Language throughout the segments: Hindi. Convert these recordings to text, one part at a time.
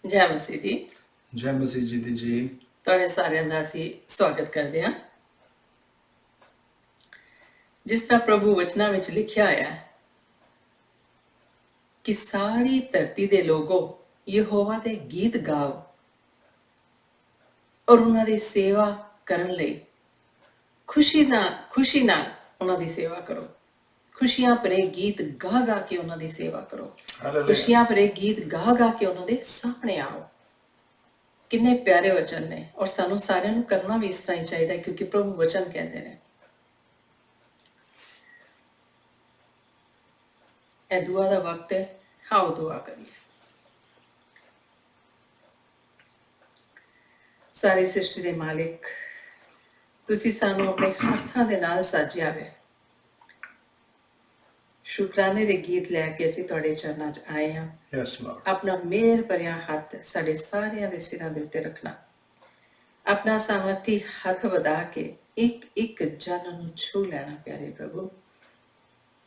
ਜੈ ਮਸੀਹ ਦੀ। ਜੈ ਮਸੀਹ ਜੀ ਦੀ ਜੀ। ਤੁਹਾਡੇ ਸਾਰਿਆਂ ਦਾ ਅਸੀਂ ਸਵਾਗਤ ਕਰਦੇ ਹਾਂ। ਜਿਸ ਤਰ੍ਹਾਂ ਪ੍ਰਭੂ ਵਚਨਾਂ ਵਿੱਚ ਲਿਖਿਆ ਹੋਇਆ ਹੈ ਕਿ ਸਾਰੀ ਧਰਤੀ ਦੇ ਲੋਗੋ ਯਹੋਵਾ ਦੇ ਗੀਤ ਗਾਓ ਔਰ ਉਹਨਾਂ ਦੀ ਸੇਵਾ ਕਰਨ ਲਈ ਖੁਸ਼ੀ ਨਾਲ ਉਹਨਾਂ ਦੀ ਸੇਵਾ ਕਰੋ। ਖੁਸ਼ੀਆਂ ਭਰੇ ਗੀਤ ਗਾ ਗਾ ਕੇ ਉਹਨਾਂ ਦੀ ਸੇਵਾ ਕਰੋ। ਖੁਸ਼ੀਆਂ ਭਰੇ ਗੀਤ ਗਾ ਗਾ ਕੇ ਉਹਨਾਂ ਦੇ ਸਾਹਮਣੇ ਆਓ। ਕਿੰਨੇ ਪਿਆਰੇ ਵਚਨ ਨੇ ਔਰ ਸਾਨੂੰ ਸਾਰਿਆਂ ਨੂੰ ਕਰਨਾ ਵੀ ਇਸ ਤਰ੍ਹਾਂ ਹੀ ਚਾਹੀਦਾ, ਕਿਉਂਕਿ ਪ੍ਰਭੂ ਵਚਨ ਕਹਿੰਦੇ ਨੇ। ਇਹ ਦੁਆ ਦਾ ਵਕਤ ਹੈ, ਆਓ ਦੁਆ ਕਰੀਏ। ਸਾਰੀ ਸ੍ਰਿਸ਼ਟੀ ਦੇ ਮਾਲਿਕ, ਤੁਸੀਂ ਸਾਨੂੰ ਆਪਣੇ ਹੱਥਾਂ ਦੇ ਨਾਲ ਸਾਜਿਆ ਵੇ। ਸ਼ੁਕਰਾਨੇ ਦੇ ਗੀਤ ਲੈ ਕੇ ਅਸੀਂ ਤੁਹਾਡੇ ਚਰਨਾਂ 'ਚ ਆਏ ਹਾਂ। ਆਪਣਾ ਮਿਹਰ ਭਰਿਆ ਹੱਥ ਸਾਡੇ ਸਾਰਿਆਂ ਦੇ ਸਿਰਾਂ ਦੇ ਉੱਤੇ ਰੱਖਣਾ। ਆਪਣਾ ਸਾਮਰਥੀ ਹੱਥ ਵਧਾ ਕੇ ਇੱਕ ਇੱਕ ਜਨ ਨੂੰ ਛੂ ਲੈਣਾ ਪਿਆਰੇ ਪ੍ਰਭੂ,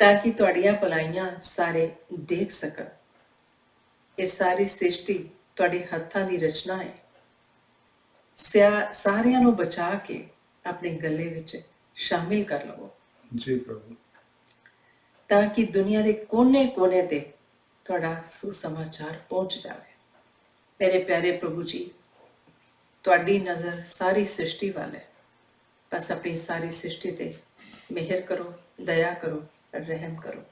ਤਾਂ ਕਿ ਤੁਹਾਡੀਆਂ ਭਲਾਈਆਂ ਸਾਰੇ ਦੇਖ ਸਕਣ। ਇਹ ਸਾਰੀ ਸ੍ਰਿਸ਼ਟੀ ਤੁਹਾਡੇ ਹੱਥਾਂ ਦੀ ਰਚਨਾ ਹੈ। ਸਾਰਿਆਂ ਨੂੰ ਬਚਾ ਕੇ ਆਪਣੇ ਗੱਲੇ ਵਿੱਚ ਸ਼ਾਮਿਲ ਕਰ ਲਵੋ ਜੀ ਪ੍ਰਭੂ, ਤਾਂ ਕਿ ਦੁਨੀਆ ਦੇ ਕੋਨੇ-ਕੋਨੇ ਤੇ ਤੁਹਾਡਾ ਸੁਸਮਾਚਾਰ ਪਹੁੰਚ ਜਾਵੇ। ਮੇਰੇ ਪਿਆਰੇ ਪ੍ਰਭੂ ਜੀ, ਤੁਹਾਡੀ ਨਜ਼ਰ ਸਾਰੀ ਸ੍ਰਿਸ਼ਟੀ ਵੱਲ ਹੈ। ਬਸ ਆਪਣੀ ਸਾਰੀ ਸ੍ਰਿਸ਼ਟੀ ਤੇ ਮਿਹਰ ਕਰੋ, ਦਇਆ ਕਰੋ, ਰਹਿਮ ਕਰੋ।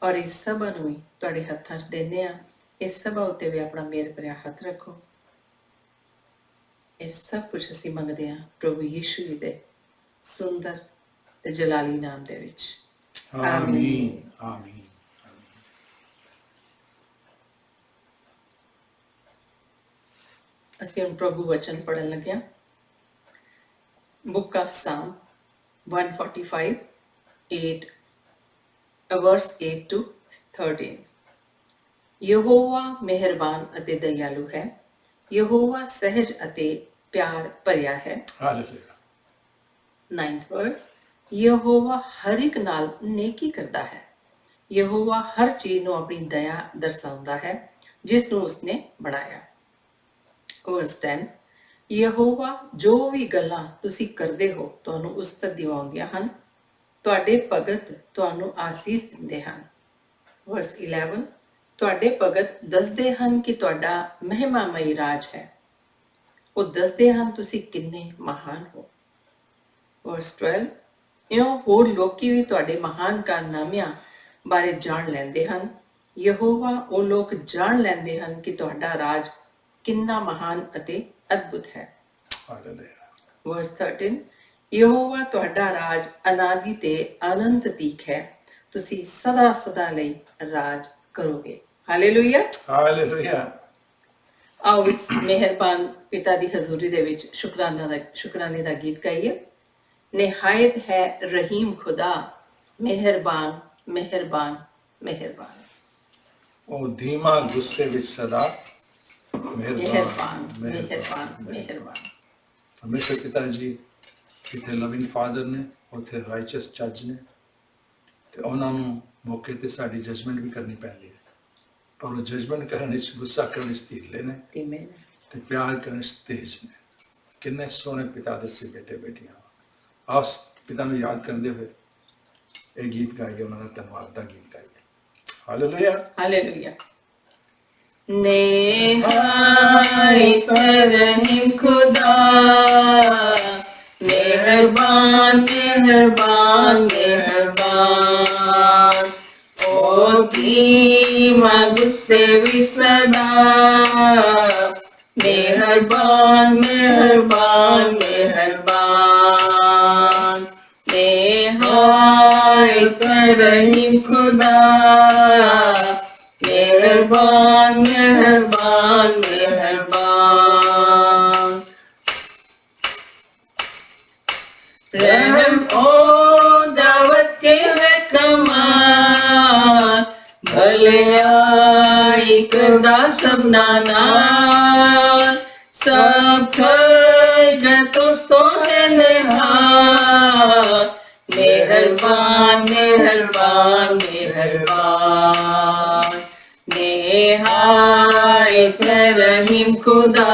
ਔਰ ਇਸ ਸਭਾ ਨੂੰ ਹੀ ਤੁਹਾਡੇ ਹੱਥਾਂ 'ਚ ਦਿੰਦੇ ਹਾਂ। ਇਸ ਸਭਾ ਉੱਤੇ ਵੀ ਆਪਣਾ ਮਿਹਰ ਭਰਿਆ ਹੱਥ ਰੱਖੋ। ਇਹ ਸਭ ਕੁਝ ਅਸੀਂ ਮੰਗਦੇ ਹਾਂ ਪ੍ਰਭੂ ਯੀਸ਼ੂ ਜੀ ਦੇ ਸੁੰਦਰ ਤੇ ਜਲਾਲੀ ਨਾਮ ਦੇ ਵਿੱਚ। ਆਮੀਨ ਆਮੀਨ। ਅਸੀਂ ਹੁਣ ਪ੍ਰਭੂ ਵਚਨ ਪੜ੍ਹਨ ਲੱਗਿਆ। Book of Psalm 145 8 verse 8 to 13। ਯਹੋਵਾ ਮਿਹਰਬਾਨ ਅਤੇ ਦਇਆਲੂ ਹੈ। ਯਹੋਵਾ ਸਹਿਜ ਅਤੇ ਪਿਆਰ ਭਰਿਆ ਹੈ। ਹਾਲੇਲੂਇਆ। 9th verse, ਯਹੋਵਾ ਹਰ ਇੱਕ ਨਾਲ ਨੇਕੀ ਕਰਦਾ ਹੈ। ਯਹੋਵਾ ਹਰ ਚੀਜ਼ ਨੂੰ ਆਪਣੀ ਦਇਆ ਦਰਸਾਉਂਦਾ ਹੈ ਜਿਸ ਨੂੰ ਉਸਨੇ ਬਣਾਇਆ। verse 10, ਯਹੋਵਾ ਜੋ ਵੀ ਗੱਲਾਂ ਤੁਸੀਂ ਕਰਦੇ ਹੋ ਤੁਹਾਨੂੰ ਉਸਤਤ ਦਿਵਾਉਂਦੀਆਂ ਹਨ। ਤੁਹਾਡੇ ਭਗਤ ਤੁਹਾਨੂੰ ਆਸੀਸ ਦਿੰਦੇ ਹਨ। verse 11, ਤੁਹਾਡੇ ਭਗਤ ਦੱਸਦੇ ਹਨ ਕਿ ਤੁਹਾਡਾ ਮਹਿਮਾਮਈ ਰਾਜ ਹੈ। ਉਹ ਦੱਸਦੇ ਹਨ ਤੁਸੀਂ ਕਿੰਨੇ ਮਹਾਨ ਹੋ। verse 12, ਇਉਂ ਹੋਰ ਲੋਕੀ ਵੀ ਤੁਹਾਡੇ ਮਹਾਨ ਕਾਰਨਾਮਿਆਂ ਬਾਰੇ ਜਾਣ ਲੈਂਦੇ ਹਨ। ਯਹੋਵਾ ਉਹ ਲੋਕ ਜਾਣ ਲੈਂਦੇ ਹਨ ਕਿ ਤੁਹਾਡਾ ਰਾਜ ਕਿੰਨਾ ਮਹਾਨ ਅਤੇ ਅਦਭੁਤ ਹੈ। ਹਾਲੇਲੂਇਆ। verse 13, ਯਹੋਵਾ ਤੁਹਾਡਾ ਰਾਜ ਅਨਾਦਿ ਤੇ ਅਨੰਤ ਤੀਕ ਹੈ। ਤੁਸੀਂ ਸਦਾ ਸਦਾ ਲਈ ਰਾਜ ਕਰੋਗੇ। Hallelujah hallelujah. ਆਓ ਇਸ ਮਿਹਰਬਾਨ ਪਿਤਾ ਦੀ ਹਜ਼ੂਰੀ ਦੇ ਵਿੱਚ ਸ਼ੁਕਰਾਨੇ ਦਾ ਗੀਤ ਗਾਈਏ। ਨਿਹਾਇਤ ਹੈ ਰਹੀਮ ਖੁਦਾ, ਮਿਹਰਬਾਨ ਮਿਹਰਬਾਨ ਮਿਹਰਬਾਨ। ਉਹ ਧੀਮਾ ਗੁੱਸੇ ਵਿੱਚ ਸਦਾ ਮਿਹਰਬਾਨ ਮਿਹਰਬਾਨ ਮਿਹਰਬਾਨ। ਹਮੇਸ਼ਾ ਪਿਤਾ ਜੀ ਜਿੱਥੇ ਲਵਿੰਗ ਫਾਦਰ ਨੇ ਉੱਥੇ ਰਾਈਚਸ ਜੱਜ ਨੇ, ਤੇ ਉਹਨਾਂ ਨੂੰ ਮੌਕੇ ਤੇ ਸਾਡੀ ਜਜਮੈਂਟ ਵੀ ਕਰਨੀ ਪੈਂਦੀ ਹੈ। ਪਰ ਉਹ ਜਜਮੈਂਟ ਕਰਨ ਵਿੱਚ, ਗੁੱਸਾ ਕਰਨ ਵਿੱਚ ਧੀਲੇ ਨੇ ਤੇ ਪਿਆਰ ਕਰਨ ਵਿੱਚ ਤੇਜ਼ ਨੇ। ਕਿੰਨੇ ਸੋਹਣੇ ਪਿਤਾ ਦੇ ਸੀ ਬੇਟੇ ਬੇਟੀਆਂ। ਆਸ ਪਿਤਾ ਨੂੰ ਯਾਦ ਕਰਦੇ ਹੋਏ ਇਹ ਗੀਤ ਗਾਈਏ, ਉਹਨਾਂ ਦਾ ਧੰਨਵਾਦ ਦਾ ਗੀਤ ਗਾਈਏ। Hallelujah hallelujah. ਨਿਹਾਇਤ ਰਹੀਮ ਖੁਦਾ, ਮਿਹਰਬਾਨ ਮਿਹਰਬਾਨ ਮਿਹਰਬਾਨ। ਉਹ ਧੀਮਾ ਗੁੱਸੇ ਵਿੱਚ ਸਦਾ, ਮਿਹਰਬਾਨ ਮਿਹਰਬਾਨ ਮਿਹਰਬਾਨ। ਨਿਹਾਇਤ ਰਹੀਮ ਖੁਦਾ, ਮਿਹਰਬਾਨ ਮਿਹਰਬਾਨ ਮਿਹਰਬਾਨ। ਰਹਿਮ ਓ ਦਾਵਤ ਕੇ ਹੈ ਕਮਾਲ, ਭਲਾਈ ਕਰਦਾ ਸਭਨਾ ਨਾਲ। ਸਭ ਖੈਰਤ ਉਸ ਤੋਂ ਹੈ ਨਿਹਾਲ, ਮਿਹਰਬਾਨ ਮਿਹਰਬਾਨ ਮਿਹਰਬਾਨ। निहायत रहीम खुदा,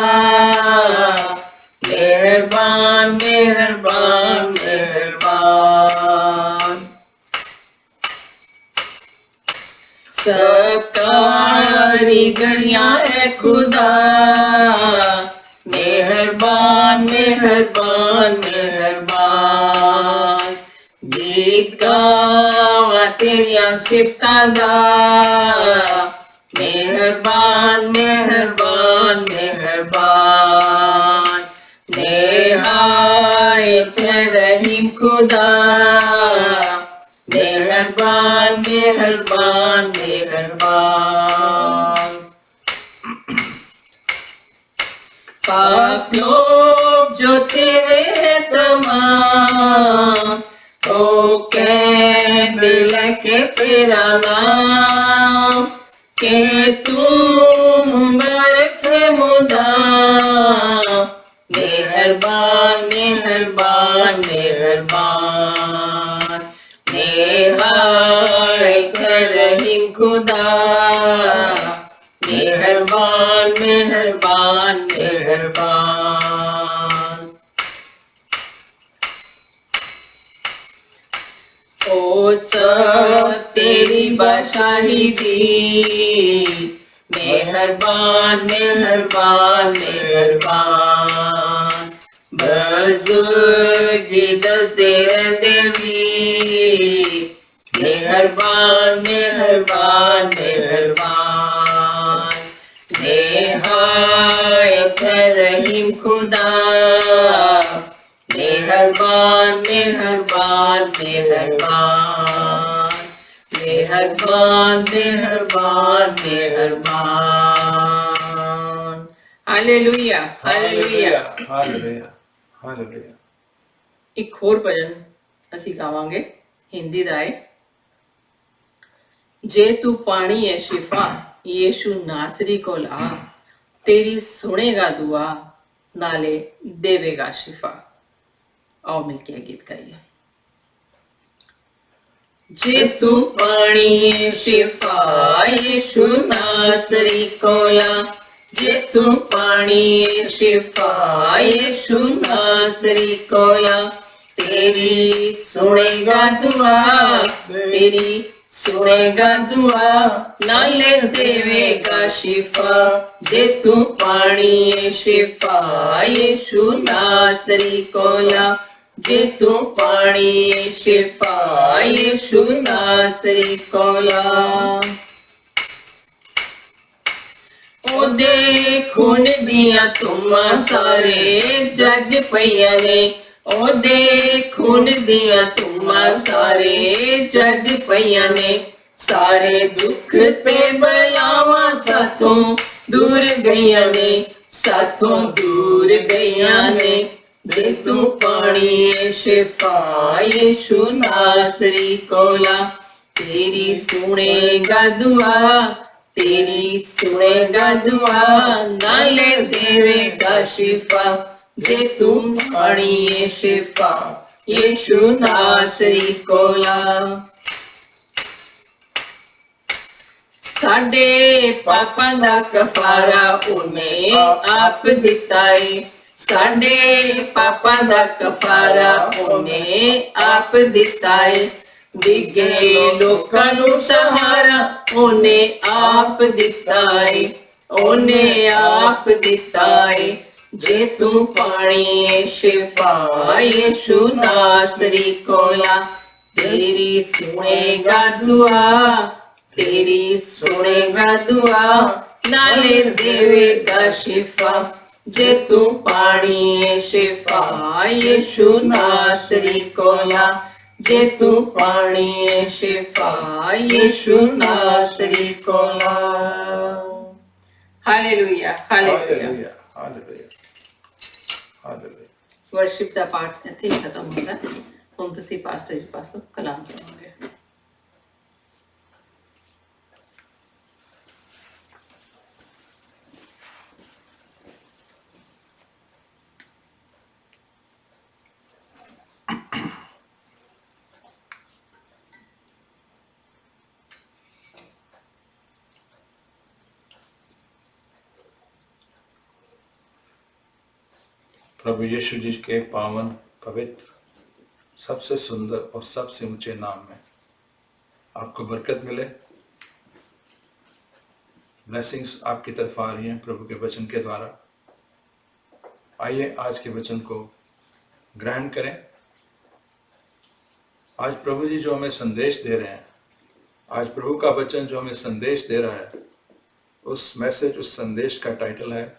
मेहरबान मेहरबान मेहरबान। सबकारी गलियां है खुदा, मेहरबान मेहरबान मेहरबान। गीत गावां तेरियां सिफतां दा, मेहरबान मेहरबान मेहरबान। निहायत रहीम खुदा, मेहरबान मेहरबान मेहरबान। पाक लोग जो तेरे हैं तमाम, ओ कहते लेके तेरा नाम, के तू मुबारक है मुदाम, मेहरबान मेहरबान मेहरबान। निहायत रहीम खुदा, मेहरबान मेहरबान मेहरबान। ओ सब तेरी बादशाही दी, मेहरबान मेहरबान मेहरबान। बुजुर्गी दसदे रहंदे वी, मेहरबान मेहरबान मेहरबान। निहायत रहीम खुदा, मेहरबान मेहरबान मेहरबान। मेहरबान मेहरबान मेहरबान। Hallelujah hallelujah. Hallelujah hallelujah. एक होर भजन ਅਸੀਂ ਗਾਵਾਂਗੇ ਹਿੰਦੀ ਦਾ ਹੈ। ਜੇ ਤੂੰ ਪਾਣੀ ਹੈ ਸ਼ਿਫਾ, ਯੀਸ਼ੂ ਨਾਸਰੀ ਕੋਲ ਆ, ਤੇਰੀ ਸੁਣੇਗਾ ਦੁਆ, ਨਾਲੇ ਦੇਵੇਗਾ ਸ਼ਿਫਾ। आओ मिलके गीत गाइए। जे तू पानी शिफा, यीशु नासरी कोला, जे तू पानी शिफा, यीशु नासरी कोला, तेरी सुनेगा दुआ, तेरी सुनेगा दुआ, नाले देवेगा शिफा। जे तू पानी शिफा, यीशु नासरी कोला, जे तू पानी शिफा, यीशु नासरी कोला। ओदे खून दियां तुमा सारे जग पईयां ने, ओदे खून दियां तुमा सारे जग पईयां ने, सारे दुख ते बलावां साथों दूर गईयां ने, साथों दूर गईयां ने। जे तू पानी शिफा, यीशु नासरी कोला, तेरी सुनेगा दुआ, तेरी सुनेगा दुआ, नाले देवेगा शिफा। जे तू पानी शिफा, यीशु नासरी कोला। साडे पापां दा कफारा उन्ने आप दिता है, साडे पापां दा कफारा उन्ने आप दिता है। डिगे लोकां नू सहारा उन्ने आप दिता है, उन्ने आप दिता है। जे तू पानी शिफा, यीशु नासरी कोला, तेरी सुनेगा दुआ, तेरी सुनेगा दुआ, नाले देवेगा शिफा। जे तू पानी शिफा, यीशु नासरी कोला, जे तू पानी शिफा, यीशु नासरी कोला। Hallelujah hallelujah hallelujah hallelujah hallelujah. Worship ਦਾ ਪਾਠ ਇੱਥੇ ਹੀ ਖਤਮ ਹੁੰਦਾ। ਹੁਣ ਤੁਸੀਂ ਪਾਸਟਰ ਜੀ ਪਾਸੋਂ ਕਲਾਮ ਸੁਣੋਗੇ। प्रभु यीशु जी के पावन, पवित्र, सबसे सुंदर और सबसे ऊंचे नाम में आपको बरकत मिले। ब्लेसिंग्स आपकी तरफ आ रही हैं प्रभु के वचन के द्वारा। आइए आज के वचन को ग्रहण करें। आज प्रभु जी जो हमें संदेश दे रहे हैं, आज प्रभु का वचन जो हमें संदेश दे रहा है, उस मैसेज, उस संदेश का टाइटल है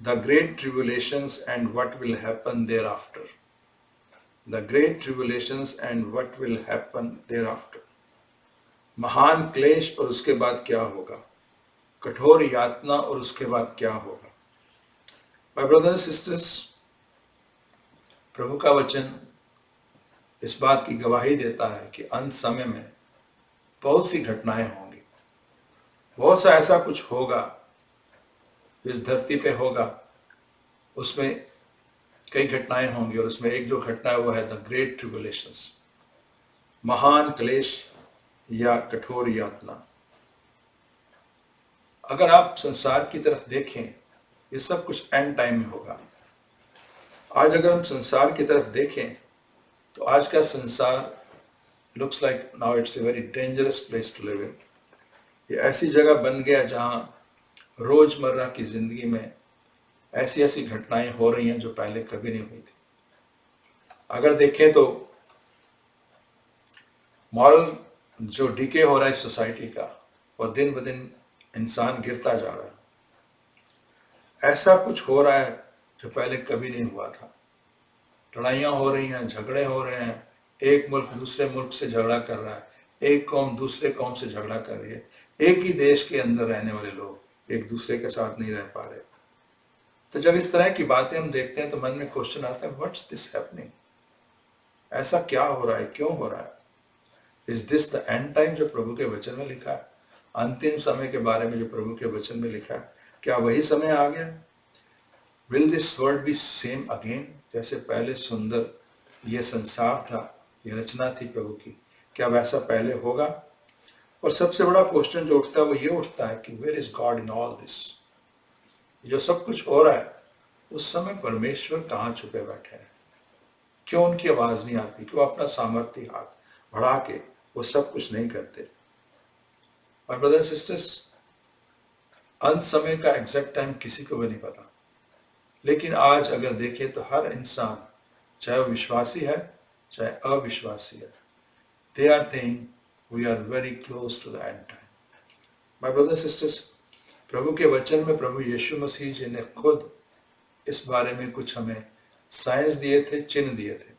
the great tribulations and what will happen thereafter. The great tribulations and what will happen thereafter. महान क्लेश और उसके बाद क्या होगा, कठोर यातना और उसके बाद क्या होगा। माय ब्रदर्स एंड सिस्टर्स, प्रभु का वचन इस बात की गवाही देता है कि अंत समय में बहुत सी घटनाएं होंगी, बहुत सा ऐसा कुछ होगा जो इस धरती पे होगा। उसमें कई घटनाएं होंगी और उसमें एक जो घटना है वो है द ग्रेट ट्रिब्यूलेशंस, महान क्लेश या कठोर यातना। अगर आप संसार की तरफ देखें, ये सब कुछ एंड टाइम में होगा। आज अगर हम संसार की तरफ देखें तो आज का संसार looks like now it's a very dangerous place to live in. ये ऐसी जगह बन गया जहां रोजमर्रा की जिंदगी में ऐसी ऐसी घटनाएं हो रही हैं जो पहले कभी नहीं हुई थी। अगर देखें तो मॉरल जो डिके हो रहा है सोसाइटी का, और दिन ब दिन इंसान गिरता जा रहा है। ऐसा कुछ हो रहा है जो पहले कभी नहीं हुआ था। लड़ाइयाँ हो रही हैं, झगड़े हो रहे हैं, एक मुल्क दूसरे मुल्क से झगड़ा कर रहा है, एक कौम दूसरे कौम से झगड़ा कर रही है। एक ही देश के अंदर रहने वाले लोग एक दूसरे के साथ नहीं रह पा रहे। तो जब इस तरह की बातें हम देखते हैं तो मन में क्वेश्चन आता है, व्हाट्स दिस हैपनिंग? ऐसा क्या हो रहा है, क्यों हो रहा है? Is this the end time जो प्रभु के वचन में लिखा है? अंतिम समय के बारे में जो प्रभु के वचन में लिखा है, क्या वही समय आ गया? Will this world B same again? जैसे पहले सुंदर ये संसार था, ये रचना थी प्रभु की, क्या वैसा पहले होगा? और सबसे बड़ा क्वेश्चन जो उठता है वो ये उठता है कि where is God in all this? जो सब कुछ हो रहा है उस समय परमेश्वर कहाँ छुपे बैठे हैं? क्यों उनकी आवाज नहीं आती? क्यों अपना सामर्थ्य हाथ बढ़ा के वो सब कुछ नहीं करते? और ब्रदर सिस्टर्स, अंत समय का एग्जैक्ट टाइम किसी को भी नहीं पता, लेकिन आज अगर देखें तो हर इंसान, चाहे वो विश्वासी है चाहे अविश्वासी है, they are thinking we are very close to the end time. My brother sisters, प्रभु के वचन में प्रभु यीशु मसीह जी ने खुद इस बारे में कुछ हमें साइंस दिए थे, चिन्ह दिए थे।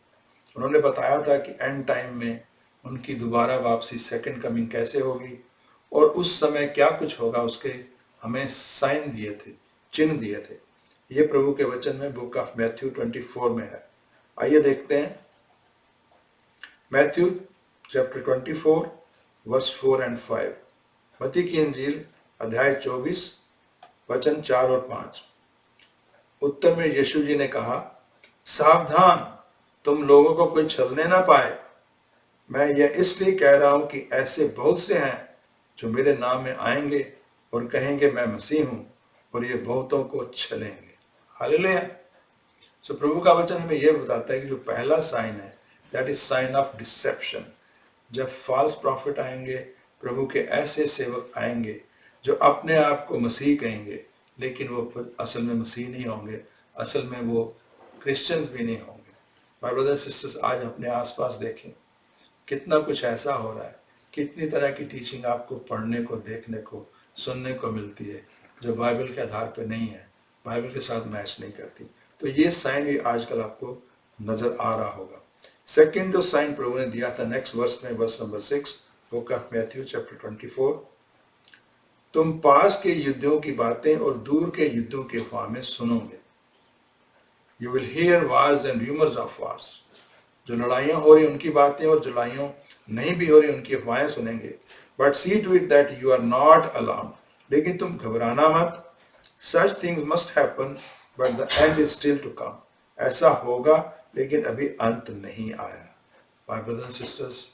उन्होंने बताया था कि एंड टाइम में उनकी दोबारा वापसी, सेकंड कमिंग कैसे होगी और उस समय क्या कुछ होगा, उसके हमें साइन दिए थे, चिन्ह दिए थे। ये प्रभु के वचन में बुक ऑफ मैथ्यू 24 में है। आइए देखते हैं मैथ्यू चैप्टर 24 वर्स 4 एंड 5। मत्ती की इंजील अध्याय 24 वचन 4 और 5। उत्तर में यीशु जी ने कहा, सावधान, तुम लोगों को कोई छलने ना पाए। मैं यह इसलिए कह रहा हूं कि ऐसे बहुत से हैं जो मेरे नाम में आएंगे और कहेंगे मैं मसीह हूं, और ये बहुतों को छलेंगे। हालेलुया। सो प्रभु का वचन हमें यह बताता है कि जो पहला साइन है, that is sine of deception. जब फॉल्स प्रॉफिट आएंगे, प्रभु के ऐसे सेवक आएंगे जो अपने आप को मसीह कहेंगे, लेकिन वो असल में मसीह नहीं होंगे, असल में वो क्रिश्चियंस भी नहीं होंगे। माय ब्रदर्स सिस्टर्स, आज अपने आसपास देखें, कितना कुछ ऐसा हो रहा है, कितनी तरह की टीचिंग आपको पढ़ने को, देखने को, सुनने को मिलती है जो बाइबल के आधार पर नहीं है, बाइबल के साथ मैच नहीं करती। तो ये साइन भी आजकल आपको नजर आ रहा होगा। सेकंड जो साइन प्रभु ने दिया था नेक्स्ट वर्स में, verse number 6, book of Matthew chapter 24, तुम पास के युद्धों की बातें और दूर के युद्धों की अफवाह में सुनोगे। You will hear wars and rumours of wars. जो लड़ाइयाँ हो रही उनकी बातें और जो लड़ाइयाँ नहीं भी हो रही उनकी अफवाहें सुनेंगे। But see to it that you are not alarmed, लेकिन तुम घबराना मत। Such things must happen but the end is still to come. ऐसा होगा लेकिन अभी अंत नहीं आया। माय ब्रदर्स एंड सिस्टर्स,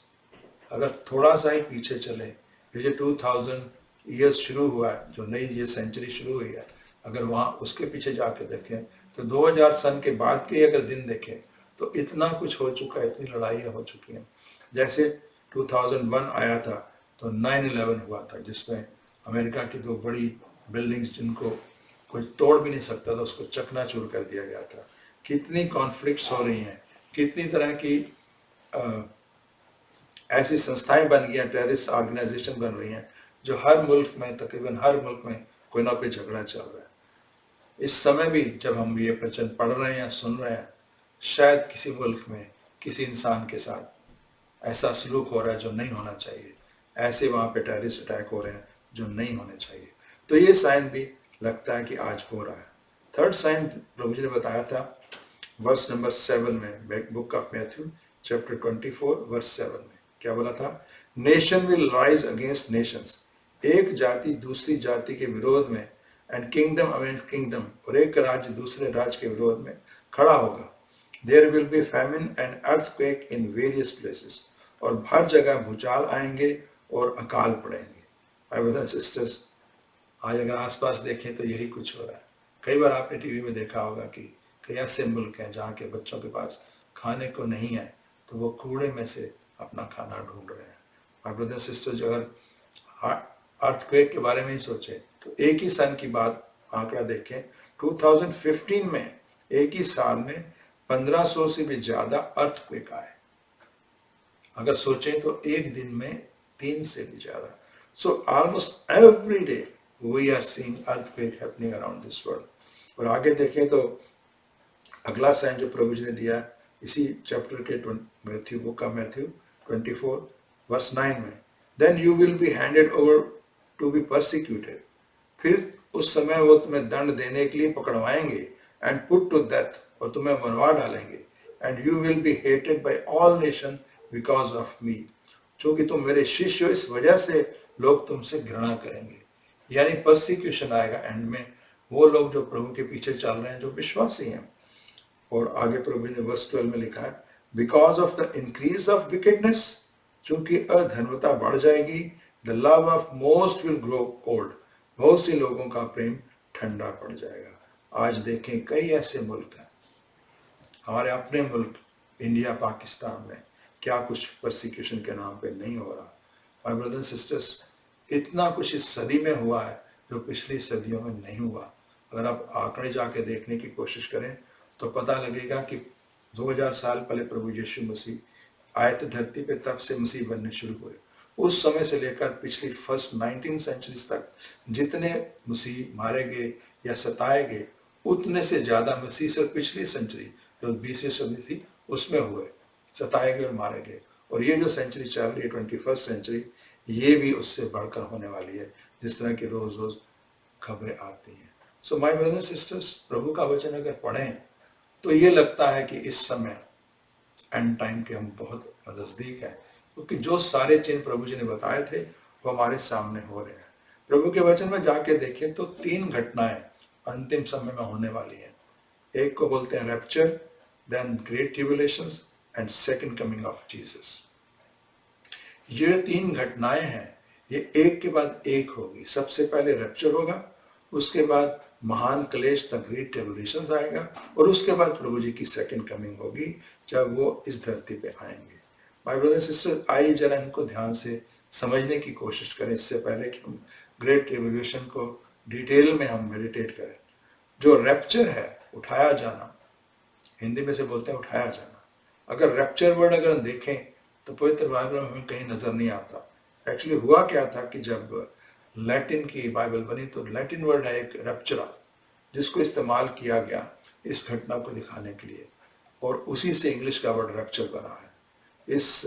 अगर थोड़ा सा ही पीछे चले, ये जो 2000 ईयर्स शुरू हुआ है, जो नई ये सेंचुरी शुरू हुई है, अगर वहाँ उसके पीछे जाके देखें तो 2000 सन के बाद के अगर दिन देखें तो इतना कुछ हो चुका है, इतनी लड़ाइयाँ हो चुकी हैं। जैसे 2001 आया था तो 9/11 हुआ था, जिसमें अमेरिका की 2 बड़ी बिल्डिंग्स जिनको कोई तोड़ भी नहीं सकता था, उसको चकनाचूर कर दिया गया था। कितनी कॉन्फ्लिक्ट्स हो रही हैं, कितनी तरह की ऐसी संस्थाएं बन गई हैं, टेररिस्ट ऑर्गेनाइजेशन बन रही हैं, जो हर मुल्क में, तकरीबन हर मुल्क में कोई ना कोई झगड़ा चल रहा है। इस समय भी जब हम ये प्रवचन पढ़ रहे हैं, सुन रहे हैं, शायद किसी मुल्क में किसी इंसान के साथ ऐसा सलूक हो रहा है जो नहीं होना चाहिए, ऐसे वहाँ पे टेररिस्ट अटैक हो रहे हैं जो नहीं होने चाहिए। तो ये साइन भी लगता है कि आज हो रहा है। थर्ड साइन प्रभु जी ने बताया था वर्स नंबर 7 में, book of Matthew chapter 24 verse 7 में क्या बोला था? Nation will rise against nations, एक जाति दूसरी जाति के विरोध में, एंड किंगडम अगेंस्ट किंगडम, और एक राज्य दूसरे राज्य के विरोध में खड़ा होगा। There will be famine and earthquake in various places, और हर जगह भूचाल आएंगे और अकाल पड़ेंगे। माय ब्रदर्स एंड सिस्टर्स, आज अगर आसपास देखें तो यही कुछ हो रहा है। कई बार आपने टीवी में देखा होगा कि कई ऐसे मुल्क हैं जहाँ के बच्चों के पास खाने को नहीं है तो वो कूड़े में से अपना खाना ढूंढ रहे हैं। माय ब्रदर्स एंड सिस्टर्स, अगर अर्थक्वेक के बारे में ही सोचे तो एक ही सन की बात आंकड़ा देखें, 2015 में एक ही साल में 1500 से भी ज्यादा अर्थक्वेक आए। अगर सोचें तो एक दिन में 3 से भी ज्यादा। So almost every day we are seeing earthquake happening around this world. और आगे देखें तो अगला साइन जो प्रभु जी ने दिया इसी चैप्टर के मैथ्यू, बुक का मैथ्यू 24 वर्स 9 में, then you will be handed over to be persecuted, फिर उस समय वो तुम्हें दंड देने के लिए पकड़वाएंगे, एंड पुट टू डेथ, और तुम्हें मरवा डालेंगे, and you will be hated by all nation because of me, क्योंकि तुम मेरे शिष्य हो, इस वजह से लोग तुमसे घृणा करेंगे। यानी परसिक्यूशन आएगा एंड में, वो लोग जो प्रभु के पीछे चल रहे हैं, जो विश्वासी हैं। और आगे प्रभु ने वर्स 12 में लिखा है, because of the increase of wickedness, चूंकि अधर्मता बढ़ जाएगी, the love of most will grow cold, बहुत से लोगों का प्रेम ठंडा पड़ जाएगा। आज देखें कई ऐसे मुल्क हैं, हमारे अपने मुल्क इंडिया, पाकिस्तान में क्या कुछ परसिक्यूशन के नाम पे नहीं हो रहा। माय ब्रदर्स एंड सिस्टर्स, इतना कुछ इस सदी में हुआ है जो पिछली सदियों में नहीं हुआ। अगर आप आंकड़े जाके देखने की कोशिश करें तो पता लगेगा कि 2000 साल पहले प्रभु यीशु मसीह आए थे धरती पे, तब से मसीह बनने शुरू हुए। उस समय से लेकर पिछली फर्स्ट 19 सेंचुरीज तक जितने मसीह मारे गए या सताए गए, उतने से ज्यादा मसीह से पिछली सेंचुरी जो 20वीं सदी थी उसमें हुए, सताए गए और मारे गए। और ये जो सेंचुरी चल रही है 21st सेंचुरी, ये भी उससे बढ़कर होने वाली है, जिस तरह की रोज रोज खबरें आती हैं। सो माय ब्रदर्स सिस्टर्स, प्रभु का वचन अगर पढ़ें तो ये लगता है कि इस समय एंड टाइम के हम बहुत नजदीक हैं, क्योंकि जो सारे चिन्ह प्रभु जी ने बताए थे वो हमारे सामने हो रहे हैं। प्रभु के वचन में जाके देखें तो 3 घटनाएं अंतिम समय में होने वाली हैं। एक को बोलते हैं rapture, then great tribulations and second coming of Jesus. ये 3 घटनाएं हैं, ये एक के बाद एक होगी। सबसे पहले रैप्चर होगा, उसके बाद महान क्लेश द ग्रेट ट्रिब्यूलेशंस आएगा, और उसके बाद प्रभु जी की सेकंड कमिंग होगी जब वो इस धरती पे आएंगे। माय ब्रदर्स सिस्टर, आइए जरा इनको ध्यान से समझने की कोशिश करें, इससे पहले कि हम ग्रेट ट्रिब्यूलेशन को डिटेल में हम मेडिटेट करें। जो रैप्चर है, उठाया जाना, हिंदी में से बोलते हैं उठाया जाना। अगर रैप्चर वर्ड अगर हम देखें तो पवित्र बाइबल में हमें कहीं नजर नहीं आता। एक्चुअली हुआ क्या था कि जब लैटिन की बाइबल बनी तो लैटिन वर्ड है एक रैप्चरा, जिसको इस्तेमाल किया गया इस घटना को दिखाने के लिए, और उसी से इंग्लिश का वर्ड रैप्चर बना है। इस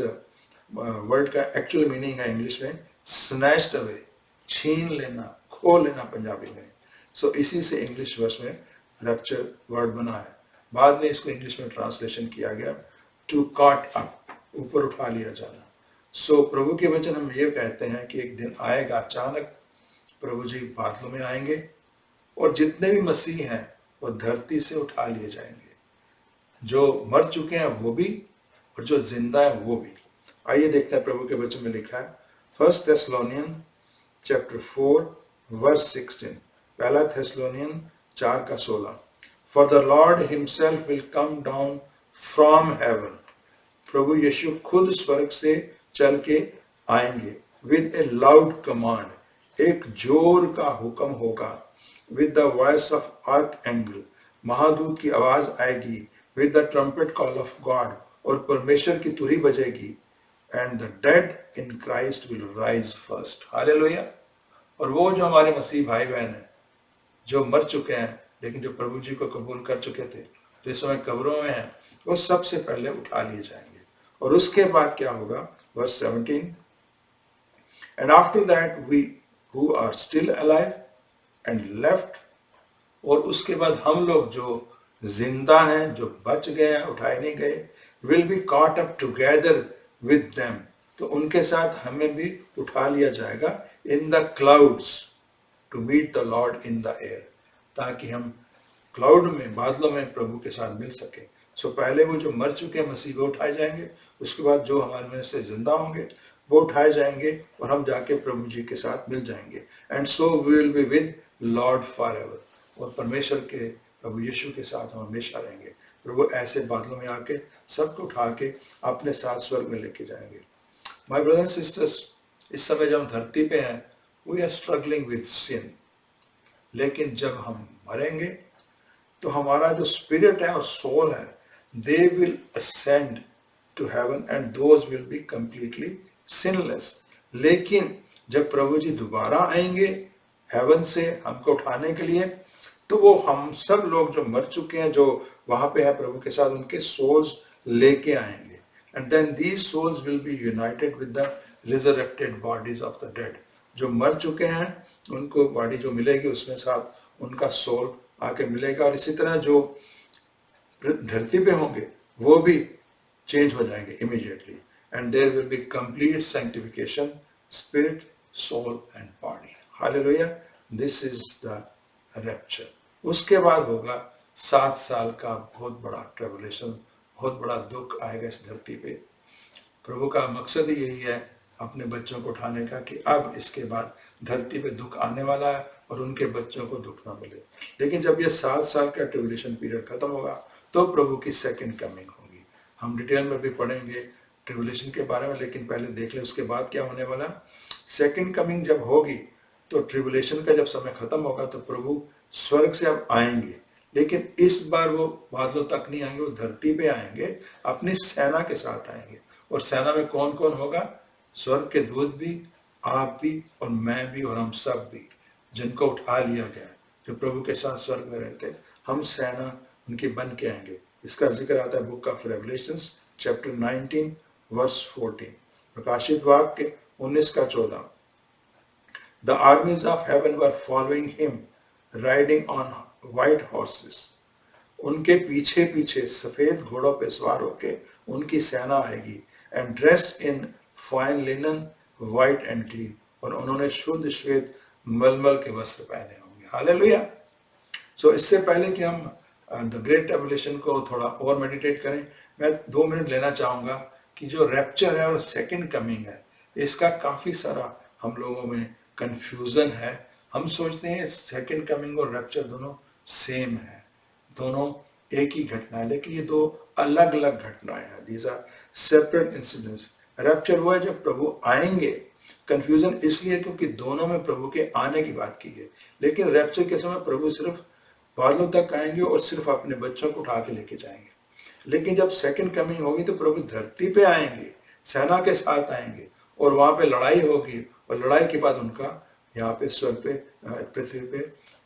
वर्ड का एक्चुअल मीनिंग है इंग्लिश में स्नैच्ड अवे, छीन लेना, खो लेना पंजाबी में। सो इसी से इंग्लिश वर्ड में रैप्चर वर्ड बना है। बाद में इसको इंग्लिश में ट्रांसलेशन किया गया टू कॉट अप, ऊपर उठा लिया जाना। सो प्रभु के वचन हम ये कहते हैं कि एक दिन आएगा, अचानक प्रभु जी बादलों में आएंगे और जितने भी मसीह हैं वो धरती से उठा लिए जाएंगे, जो मर चुके हैं वो भी और जो जिंदा है वो भी। आइए देखते हैं प्रभु के वचन में लिखा है 1 Thessalonians chapter 4 verse 16, पहला Thessalonian 4:16। For the Lord himself will come down from heaven, प्रभु यीशु खुद स्वर्ग से चल के आएंगे। विद ए लाउड कमांड, एक जोर का हुक्म होगा। With the voice of archangel, महादूत की आवाज आएगी। With the trumpet call of God, और परमेश्वर की तुरही बजेगी। And the dead in Christ will rise first. Hallelujah. और वो जो हमारे मसीह भाई बहन हैं जो मर चुके हैं लेकिन जो प्रभु जी को कबूल कर चुके थे, जो इस समय कब्रों में हैं, वो सबसे पहले उठा लिए जाएंगे। और उसके बाद क्या होगा? Verse 17, and after that we who are still alive and left, और उसके बाद हम लोग जो जिंदा हैं, जो बच गए हैं, उठाए नहीं गए, will be caught up together with them, तो उनके साथ हमें भी उठा लिया जाएगा in the clouds to meet the Lord in the air, ताकि हम क्लाउड में, बादलों में प्रभु के साथ मिल सके। सो पहले वो जो मर चुके हैं मसीह वो उठाए जाएंगे, उसके बाद जो हमारे में से जिंदा होंगे वो उठाए जाएंगे और हम जाके प्रभु जी के साथ मिल जाएंगे। And so we will be with Lord forever, और परमेश्वर के प्रभु यीशु के साथ हम हमेशा रहेंगे। प्रभु ऐसे बादलों में आके सबको उठा के अपने साथ स्वर्ग में लेके जाएंगे। माय ब्रदर्स एंड सिस्टर्स, इस समय जब हम धरती पे हैं, वी आर स्ट्रगलिंग विद सिन, लेकिन जब हम मरेंगे तो हमारा जो स्पिरिट है और सोल है, they will ascend to heaven and those will be completely sinless. लेकिन जब प्रभु जी दोबारा आएंगे हेवन से हमको उठाने के लिए, तो वो हम सब लोग जो मर चुके हैं, जो वहां पे है प्रभु के साथ, उनके सोल्स लेके आएंगे। And then these souls will be united with the resurrected bodies of the dead. जो मर चुके हैं उनको बॉडी जो मिलेगी उसमें साथ उनका सोल आके मिलेगा। और इसी तरह जो धरती पे होंगे वो भी चेंज हो जाएंगे immediately. And there will be complete sanctification, spirit, soul and body. Hallelujah. This is the rapture. उसके बाद होगा 7 साल का बहुत बड़ा ट्रिबुलेशन, बहुत बड़ा दुख आएगा इस धरती पे। प्रभु का मकसद ही यही है अपने बच्चों को उठाने का, कि अब इसके बाद धरती पे दुख आने वाला है और उनके बच्चों को दुख ना मिले। लेकिन जब ये 7 साल का ट्रिबुलेशन पीरियड खत्म होगा तो प्रभु की सेकंड कमिंग होगी। हम डिटेल में भी पढ़ेंगे ट्रिबुलेशन के बारे में, लेकिन पहले देख लें उसके बाद क्या होने वाला। सेकंड कमिंग जब होगी तो ट्रिबुलेशन का जब समय खत्म होगा तो प्रभु स्वर्ग से अब आएंगे, लेकिन इस बार वो बादलों तक नहीं आएंगे, वो धरती पे आएंगे, अपनी सेना के साथ आएंगे। और सेना में कौन कौन होगा? स्वर्ग के दूत भी, आप भी, और मैं भी, और हम सब भी जिनको उठा लिया गया, जो प्रभु के साथ स्वर्ग में रहते, हम सेना उनकी बन के आएंगे। इसका जिक्र आता है book of Revelations chapter 19 verse 14, प्रकाशित वाक्य 19:14। The armies of heaven were following him, riding on white horses. उनके पीछे पीछे सफेद घोड़ों पे सवार होके उनकी सेना आएगी। And dressed in fine linen, white and clean, और उन्होंने शुद्ध श्वेत मलमल के वस्त्र पहने होंगे। हालेलुया। सो इससे पहले कि हम द ग्रेट ट्रिबुलेशन को थोड़ा और मेडिटेट करें, मैं 2 मिनट लेना चाहूँगा कि जो रैप्चर है और सेकंड कमिंग है, इसका काफ़ी सारा हम लोगों में कंफ्यूजन है। हम सोचते हैं सेकंड कमिंग और रैप्चर दोनों सेम है, दोनों एक ही घटना है, लेकिन ये 2 अलग अलग घटनाएं हैं। These are separate incidents. Rapture हुआ है जब प्रभु आएंगे। कंफ्यूजन इसलिए क्योंकि दोनों में प्रभु के आने की बात की है, लेकिन रैप्चर के समय प्रभु सिर्फ बादलों तक आएंगे और सिर्फ अपने बच्चों को उठा के लेके जाएंगे। लेकिन जब सेकंड कमिंग होगी तो प्रभु धरती पे आएंगे, सेना के साथ आएंगे, और वहां पे लड़ाई होगी, और लड़ाई के बाद उनका यहाँ पे स्वर्ग पे, पृथ्वी पे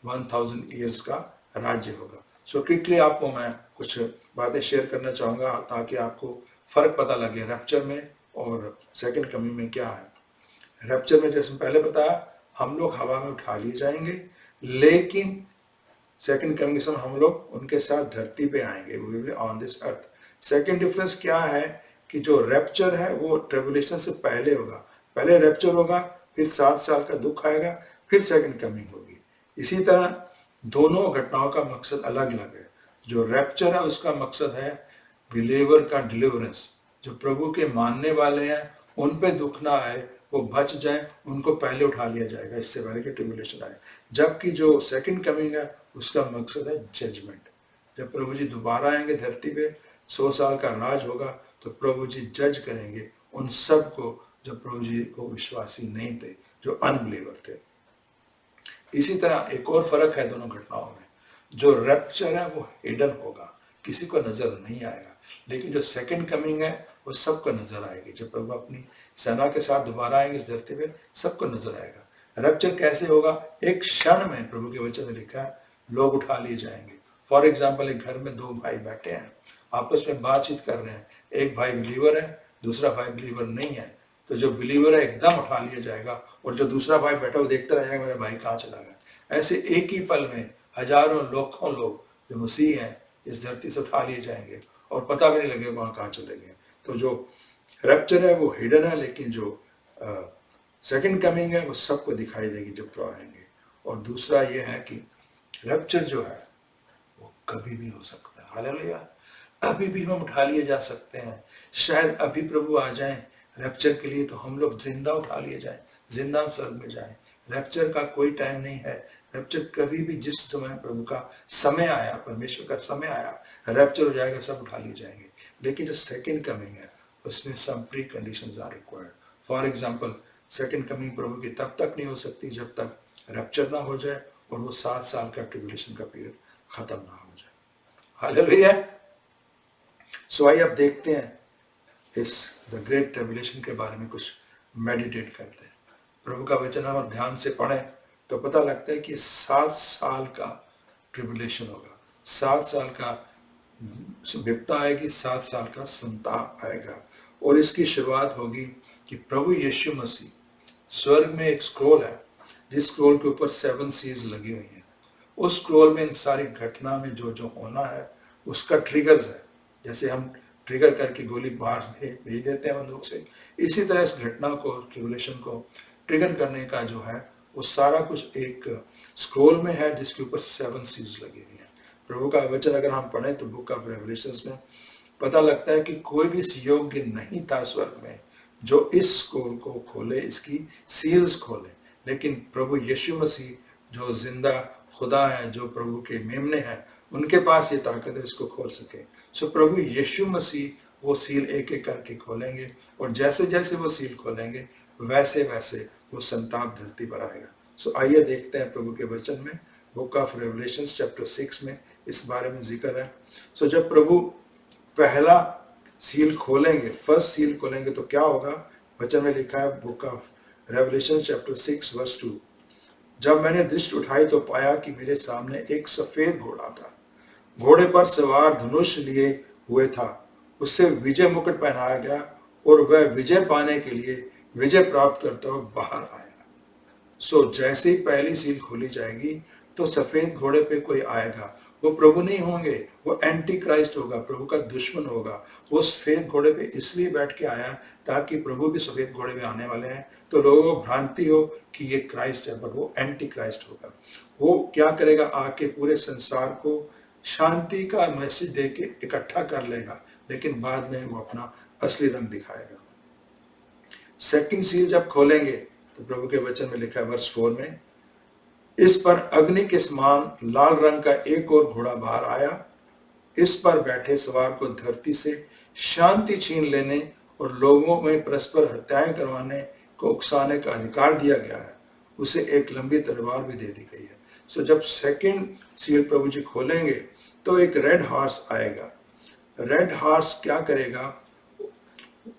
1000 ईयर्स का राज्य होगा। सो क्विकली आपको मैं कुछ बातें शेयर करना चाहूँगा ताकि आपको फर्क पता लगे रैप्चर में और सेकंड कमिंग में क्या है। रैप्चर में जैसे पहले बताया, हम लोग हवा में उठा लिए जाएंगे, लेकिन सेकंड कमिंग के समय हम लोग उनके साथ धरती पे आएंगे, we will be on this earth. Second difference क्या है कि जो रैप्चर है वो ट्रिबुलेशन से पहले होगा। पहले रैप्चर होगा, फिर 7 साल का दुख आएगा, फिर सेकंड कमिंग होगी। इसी तरह दोनों घटनाओं का मकसद अलग अलग है। जो रैप्चर है उसका मकसद है बिलीवर का डिलीवरेंस, जो प्रभु के मानने वाले हैं उन पे दुख ना आए, वो बच जाए, उनको पहले उठा लिया जाएगा, इससे पहले कि ट्रिब्यूलेशन आए। जबकि जो सेकंड कमिंग है उसका मकसद है जजमेंट। जब प्रभु जी दोबारा आएंगे धरती पे, 100 साल का राज होगा, तो प्रभु जी जज करेंगे उन सब को जो प्रभु जी को विश्वासी नहीं थे, जो अनबिलीवर थे। इसी तरह एक और फर्क है दोनों घटनाओं में, जो रैप्चर है वो हिडन होगा, किसी को नजर नहीं आएगा, लेकिन जो सेकंड कमिंग है वो सबको नजर आएगी। जब प्रभु अपनी सेना के साथ दोबारा आएंगे इस धरती पे, सबको नजर आएगा। रैप्चर कैसे होगा? एक क्षण में, प्रभु के वचन में लिखा है, लोग उठा लिए जाएंगे। फॉर एग्जाम्पल, एक घर में दो भाई बैठे हैं, आपस में बातचीत कर रहे हैं, एक भाई बिलीवर है, दूसरा भाई बिलीवर नहीं है, तो जो बिलीवर है एकदम उठा लिया जाएगा, और जो दूसरा भाई बैठा वो देखता रह जाएगा मेरा भाई कहाँ चला गया। ऐसे एक ही पल में हजारों लाखों लोग जो मसीह हैं इस धरती से उठा लिए जाएंगे और पता भी नहीं लगेगा वहां कहाँ चले गए। तो जो रैप्चर है वो हिडन है, लेकिन जो सेकंड कमिंग है वो सबको दिखाई देगी जब प्रभु आएंगे। और दूसरा ये है कि रैप्चर जो है वो कभी भी हो सकता है। हालेलुया, अभी भी हम उठा लिए जा सकते हैं। शायद अभी प्रभु आ जाएं रैप्चर के लिए, तो हम लोग जिंदा उठा लिए जाएं, जिंदा स्वर्ग में जाएं। रैप्चर का कोई टाइम नहीं है। रैप्चर कभी भी, जिस समय प्रभु का समय आया, परमेश्वर का समय आया, रैप्चर हो जाएगा, सब उठा लिए जाएंगे। लेकिन जो सेकंड कमिंग है उसमें some preconditions are required. For example, second coming प्रभु की तब तक नहीं हो सकती जब तक रैप्चर ना हो जाए और वो 7 साल का ट्रिब्यूलेशन का पीरियड खत्म ना हो जाए। हालेलुया। सो आइए अब देखते हैं इस द ग्रेट ट्रिब्यूलेशन के बारे में, कुछ मेडिटेट करते हैं। प्रभु का वचन हम ध्यान से पढ़ें तो पता लगता है कि 7 साल का ट्रिब्यूलेशन होगा, 7 साल का विपदा आएगी, 7 साल का संताप आएगा। और इसकी शुरुआत होगी कि प्रभु यीशु मसीह, स्वर्ग में एक स्क्रोल है जिस स्क्रोल के ऊपर 7 सील्स लगी हुई हैं। उस स्क्रोल में इन सारी घटना में जो जो होना है उसका ट्रिगर्स है। जैसे हम ट्रिगर करके गोली बाहर भेज देते हैं बंदूक से, इसी तरह इस घटना को, ट्रिब्यूलेशन को ट्रिगर करने का जो है वो सारा कुछ एक स्क्रोल में है जिसके ऊपर 7 सील्स लगी हुई हैं। प्रभु का वचन अगर हम पढ़ें तो बुक ऑफ रेवलेशंस में पता लगता है कि कोई भी योग्य नहीं था स्वर्ग में जो इस स्क्रोल को खोले, इसकी सील्स खोले। लेकिन प्रभु यीशु मसीह जो जिंदा खुदा है, जो प्रभु के मेमने हैं, उनके पास ये ताकत है इसको खोल सके। सो प्रभु यीशु मसीह वो सील एक एक करके खोलेंगे, और जैसे जैसे वो सील खोलेंगे वैसे वैसे वो संताप धरती पर आएगा। सो आइए देखते हैं प्रभु के वचन में, बुक ऑफ रेवलेशंस चैप्टर 6 में इस बारे में जिक्र है। सो जब प्रभु पहला सील खोलेंगे, फर्स्ट सील खोलेंगे, तो क्या होगा? वचन में लिखा है, book of Revelation chapter 6 verse 2, जब मैंने दृष्टि उठाई तो पाया कि मेरे सामने एक सफेद घोड़ा था, घोड़े पर सवार धनुष लिए हुए था, उससे विजय मुकुट पहनाया गया और वह विजय पाने के लिए विजय प्राप्त करता हुआ बाहर आया। सो जैसे ही पहली सील खोली जाएगी तो सफेद घोड़े पे कोई आएगा, वो प्रभु नहीं होंगे, वो एंटी क्राइस्ट होगा, प्रभु का दुश्मन होगा। वो सफेद घोड़े पे इसलिए बैठ के आया ताकि प्रभु भी सफेद घोड़े पे आने वाले हैं, तो लोगों को भ्रांति हो कि ये क्राइस्ट है, बट वो एंटी क्राइस्ट होगा। वो क्या करेगा? आके पूरे संसार को शांति का मैसेज दे के इकट्ठा कर लेगा, लेकिन बाद में वो अपना असली रंग दिखाएगा। सेकंड सील जब खोलेंगे तो प्रभु के वचन में लिखा है वर्स 4 में, इस पर अग्नि के समान लाल रंग का एक और घोड़ा बाहर आया, इस पर बैठे सवार को धरती से शांति छीन लेने और लोगों में परस्पर हत्याएं करवाने को उकसाने का अधिकार दिया गया है। उसे एक लंबी तलवार भी दे दी गई है। सो जब सेकंड सील प्रभु जी खोलेंगे तो एक रेड हॉर्स आएगा। रेड हॉर्स क्या करेगा?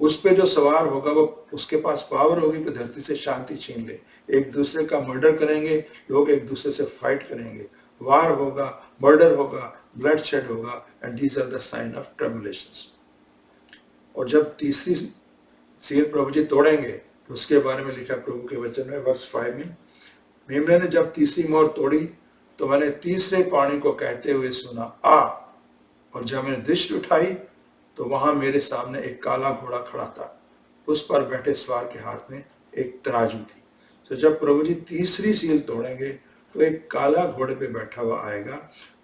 उस पे जो सवार होगा वो, उसके पास पावर होगी कि धरती से शांति छीन ले, एक दूसरे का मर्डर करेंगे, लोग एक दूसरे से फाइट करेंगे, वार होगा, मर्डर होगा, ब्लड शेड होगा, and these are the sign of tribulations. और जब तीसरी सील प्रभु जी तोड़ेंगे तो उसके बारे में लिखा प्रभु के वचन में वर्स 5 में, मेमने ने जब तीसरी मोहर तोड़ी तो मैंने तीसरे पानी को कहते हुए सुना, आ। और जब मैंने दृष्टि उठाई तो वहां मेरे सामने एक काला घोड़ा खड़ा था, उस पर बैठे सवार के हाथ में एक तराजू थी। तो जब प्रभु जी तीसरी सील तोड़ेंगे तो एक काला घोड़े पे बैठा हुआ आएगा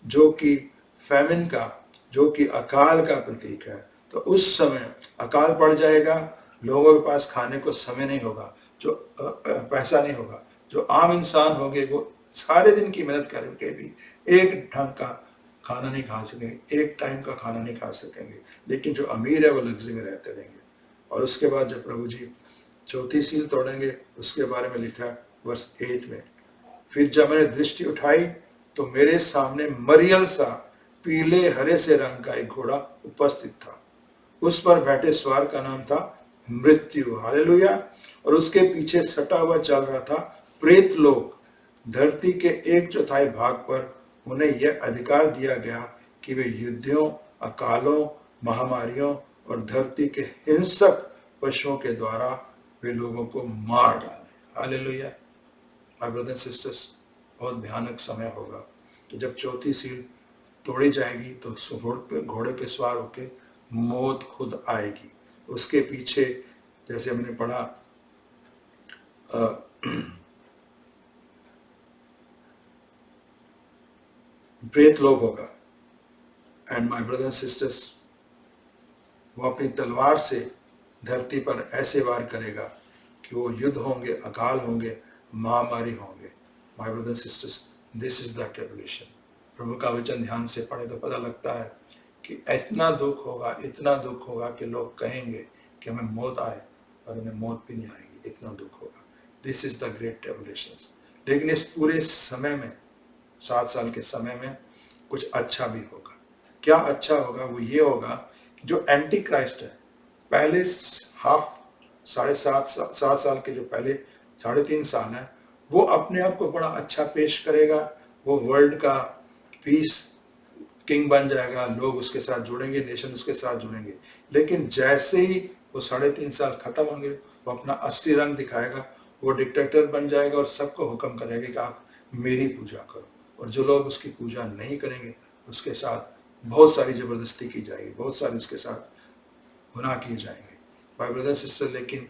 जो कि फैमिन का, जो कि अकाल का प्रतीक है। तो उस समय अकाल पड़ जाएगा, लोगों के पास खाने को समय नहीं होगा, जो पैसा नहीं होगा। जो आम इंसान होंगे वो सारे दिन की मेहनत करके भी एक ढंग का खाना नहीं खा सकेंगे, एक टाइम का खाना नहीं खा सकेंगे। लेकिन जो अमीर है वो लग्जरी में रहते रहेंगे। और उसके बाद जब प्रभु जी चौथी सील तोड़ेंगे, उसके बारे में लिखा है वर्स 8 में, फिर जब मैंने दृष्टि उठाई तो मेरे सामने मरियल सा पीले हरे से रंग का एक घोड़ा उपस्थित था। उस पर बैठे सवार का नाम था मृत्यु, हालेलुया। और उसके पीछे सटा हुआ चल रहा था प्रेत लोग। धरती के 1/4 भाग पर उन्हें यह अधिकार दिया गया कि वे युद्धों, अकालों, महामारियों और धरती के हिंसक पशुओं के द्वारा वे लोगों को मार डालें। Hallelujah. My brothers and sisters, बहुत भयानक समय होगा कि जब चौथी सील तोड़ी जाएगी तो घोड़े पे सवार होके मौत खुद आएगी। उसके पीछे जैसे हमने पढ़ा प्रेत लोग होगा। And my brothers and sisters, वो अपनी तलवार से धरती पर ऐसे वार करेगा कि वो युद्ध होंगे, अकाल होंगे, महामारी होंगे। My brothers and sisters, this is the tribulation. प्रभु का वचन ध्यान से पढ़े तो पता लगता है कि इतना दुख होगा, इतना दुख होगा कि लोग कहेंगे कि हमें मौत आए, और उन्हें मौत भी नहीं आएगी, इतना दुख होगा। This is the great tribulation. लेकिन इस पूरे समय में, 7 साल के समय में, कुछ अच्छा भी होगा। क्या अच्छा होगा? वो ये होगा कि जो एंटी क्राइस्ट है, पहले हाफ 7 साल के जो पहले 3.5 साल है, वो अपने आप को बड़ा अच्छा पेश करेगा। वो वर्ल्ड का पीस किंग बन जाएगा, लोग उसके साथ जुड़ेंगे, नेशन उसके साथ जुड़ेंगे। लेकिन जैसे ही वो 3.5 साल खत्म होंगे, वो अपना असली रंग दिखाएगा। वो डिक्टेटर बन जाएगा और सबको हुक्म करेगा कि आप मेरी पूजा करो। और जो लोग उसकी पूजा नहीं करेंगे, उसके साथ बहुत सारी जबरदस्ती की जाएगी, बहुत सारे उसके साथ गुनाह किए जाएंगे। भाई ब्रदर सिस्टर, लेकिन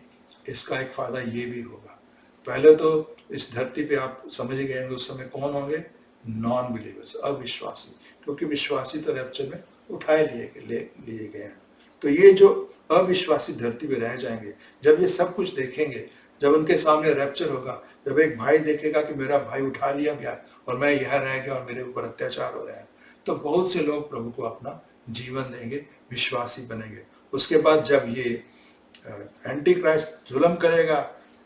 इसका एक फायदा ये भी होगा। पहले तो इस धरती पे आप समझ गए होंगे उस समय कौन होंगे? नॉन बिलीवर्स, अविश्वासी। क्योंकि विश्वासी तो रैप्चर में उठाए लिए गए हैं। तो ये जो अविश्वासी धरती पे रह जाएंगे, जब ये सब कुछ देखेंगे, जब उनके सामने रैप्चर होगा, जब एक भाई देखेगा कि मेरा भाई उठा लिया गया और मैं यह रह गया और मेरे ऊपर अत्याचार हो रहे हैं, तो बहुत से लोग प्रभु को अपना जीवन देंगे, विश्वासी बनेंगे। उसके बाद जब ये एंटी क्राइस्ट जुल्म करेगा,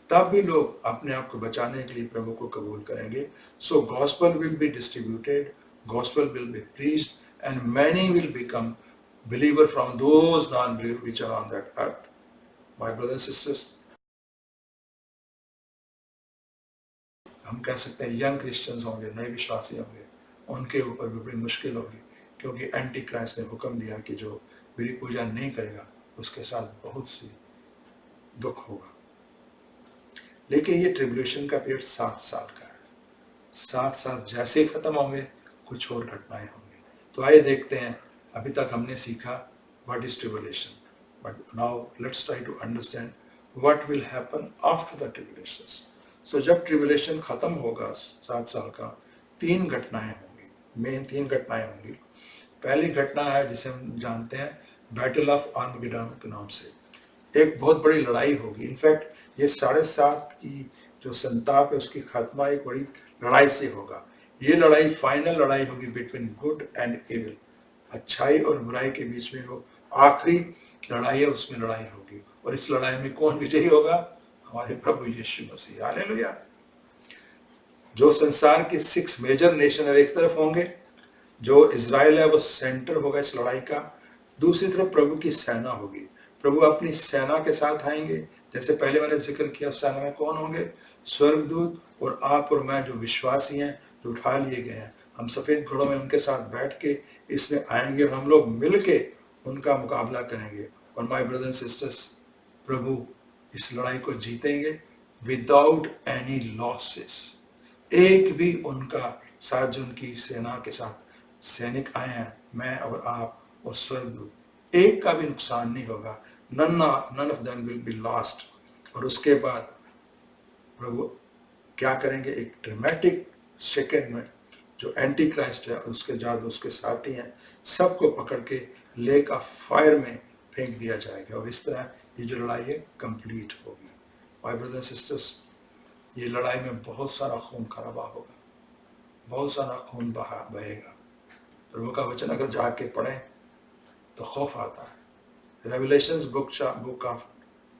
तब भी लोग अपने आप को बचाने के लिए प्रभु को कबूल करेंगे। So gospel will be distributed, gospel will be preached, and many will become believer from those non-believers which are on that earth. My brothers and sisters, हम कह सकते हैं यंग क्रिश्चियंस होंगे, नए विश्वासी होंगे, उनके ऊपर भी बड़ी मुश्किल होगी। क्योंकि एंटी क्राइस्ट ने हुक्म दिया कि जो मेरी पूजा नहीं करेगा उसके साथ बहुत सी दुख होगा। लेकिन ये ट्रिब्यूलेशन का पीरियड 7 साल का है। 7 साल जैसे ही खत्म होंगे, कुछ और घटनाएं होंगी। तो आइए देखते हैं। अभी तक हमने सीखा what is tribulation, but now let's try to understand what will happen after the tribulations. So जब ट्रिब्यूलेशन खत्म होगा 7 साल का, 3 घटनाएं होंगी, मेन 3 घटनाएं होंगी। पहली घटना है जिसे हम जानते हैं बैटल ऑफ आर्मगेडोन के नाम से। एक बहुत बड़ी लड़ाई होगी। इनफैक्ट ये 7.5 की जो संताप है उसकी खात्मा एक बड़ी लड़ाई से होगा। ये लड़ाई फाइनल लड़ाई होगी बिटवीन गुड एंड इविल, अच्छाई और बुराई के बीच में। वो आखिरी लड़ाई है, उसमें लड़ाई होगी। और इस लड़ाई में कौन विजयी होगा? हमारे प्रभु यीशु मसीह, हालेलुया। जो संसार के 6 मेजर नेशन है एक तरफ होंगे, जो इजराइल है वो सेंटर होगा इस लड़ाई का। दूसरी तरफ प्रभु की सेना होगी। प्रभु अपनी सेना के साथ आएंगे। जैसे पहले मैंने जिक्र किया, सेना में कौन होंगे? स्वर्गदूत और आप और मैं जो विश्वासी हैं, जो उठा लिए गए हैं। हम सफेद घोड़ों में उनके साथ बैठ के इसमें आएंगे और हम लोग मिल के उनका मुकाबला करेंगे। और माय ब्रदर्स एंड सिस्टर्स, प्रभु इस लड़ाई को जीतेंगे विदाउट एनी लॉसेस। एक भी उनका साथ, जो उनकी सेना के साथ सैनिक आए हैं, मैं और आप और स्वर्गदूत, एक का भी नुकसान नहीं होगा। None of them will be lost. और उसके बाद प्रभु क्या करेंगे? एक ड्रामेटिक सेकेंड में जो एंटी क्राइस्ट है और उसके जादू उसके साथी हैं, सबको पकड़ के लेक ऑफ फायर में फेंक दिया जाएगा। और इस तरह ये जो लड़ाई है कंप्लीट होगी। माय ब्रदर्स एंड सिस्टर्स, ये लड़ाई में बहुत सारा खून खराबा होगा, बहुत सारा खून बहेगा। प्रभु का वचन अगर जाके पढ़ें तो खौफ आता है। Revelations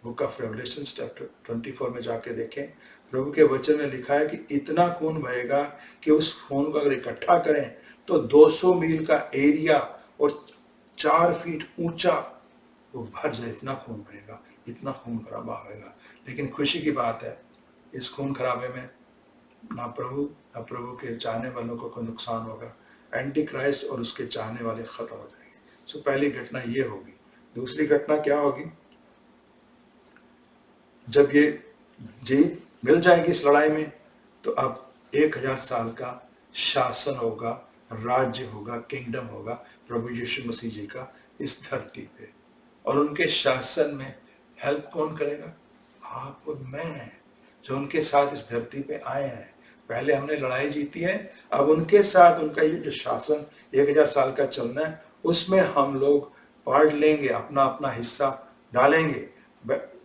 book of Revelations chapter 24 में जाके देखें, प्रभु के वचन में लिखा है कि इतना खून बहेगा कि उस खून को अगर इकट्ठा करें तो 200 मील का एरिया और 4 फीट ऊंचा वो भर जाए, इतना खून बहेगा, इतना खून खराबा होगा। लेकिन खुशी की बात है, इस खून खराबे में ना प्रभु के चाहने वालों को कोई नुकसान होगा। एंटी क्राइस्ट और उसके चाहने वाले खत्म हो जाएंगे। सो पहली घटना ये होगी। दूसरी घटना क्या होगी? जब ये जीत मिल जाएगी इस लड़ाई में, तो अब 1000 साल का शासन होगा, राज्य होगा, किंगडम होगा प्रभु यीशु मसीह जी का इस धरती पे। और उनके शासन में हेल्प कौन करेगा? आप और मैं, जो उनके साथ इस धरती पे आए हैं। पहले हमने लड़ाई जीती है, अब उनके साथ उनका ये जो शासन 1000 साल का चलना है, उसमें हम लोग पार्ट लेंगे, अपना अपना हिस्सा डालेंगे।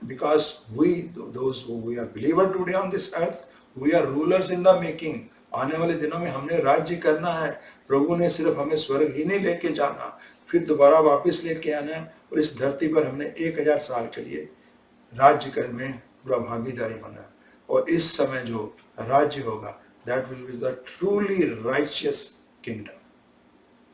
Because those who we are believer today on this earth, we are rulers in the making. आने वाले दिनों में हमने राज्य करना है। प्रभु ने सिर्फ हमें स्वर्ग ही नहीं लेके जाना, फिर दोबारा वापस लेके आना है, और इस धरती पर हमने 1000 साल के लिए राज्य कर में पूरा भागीदारी होना है। और इस समय जो राज्य होगा, that will be the truly righteous kingdom.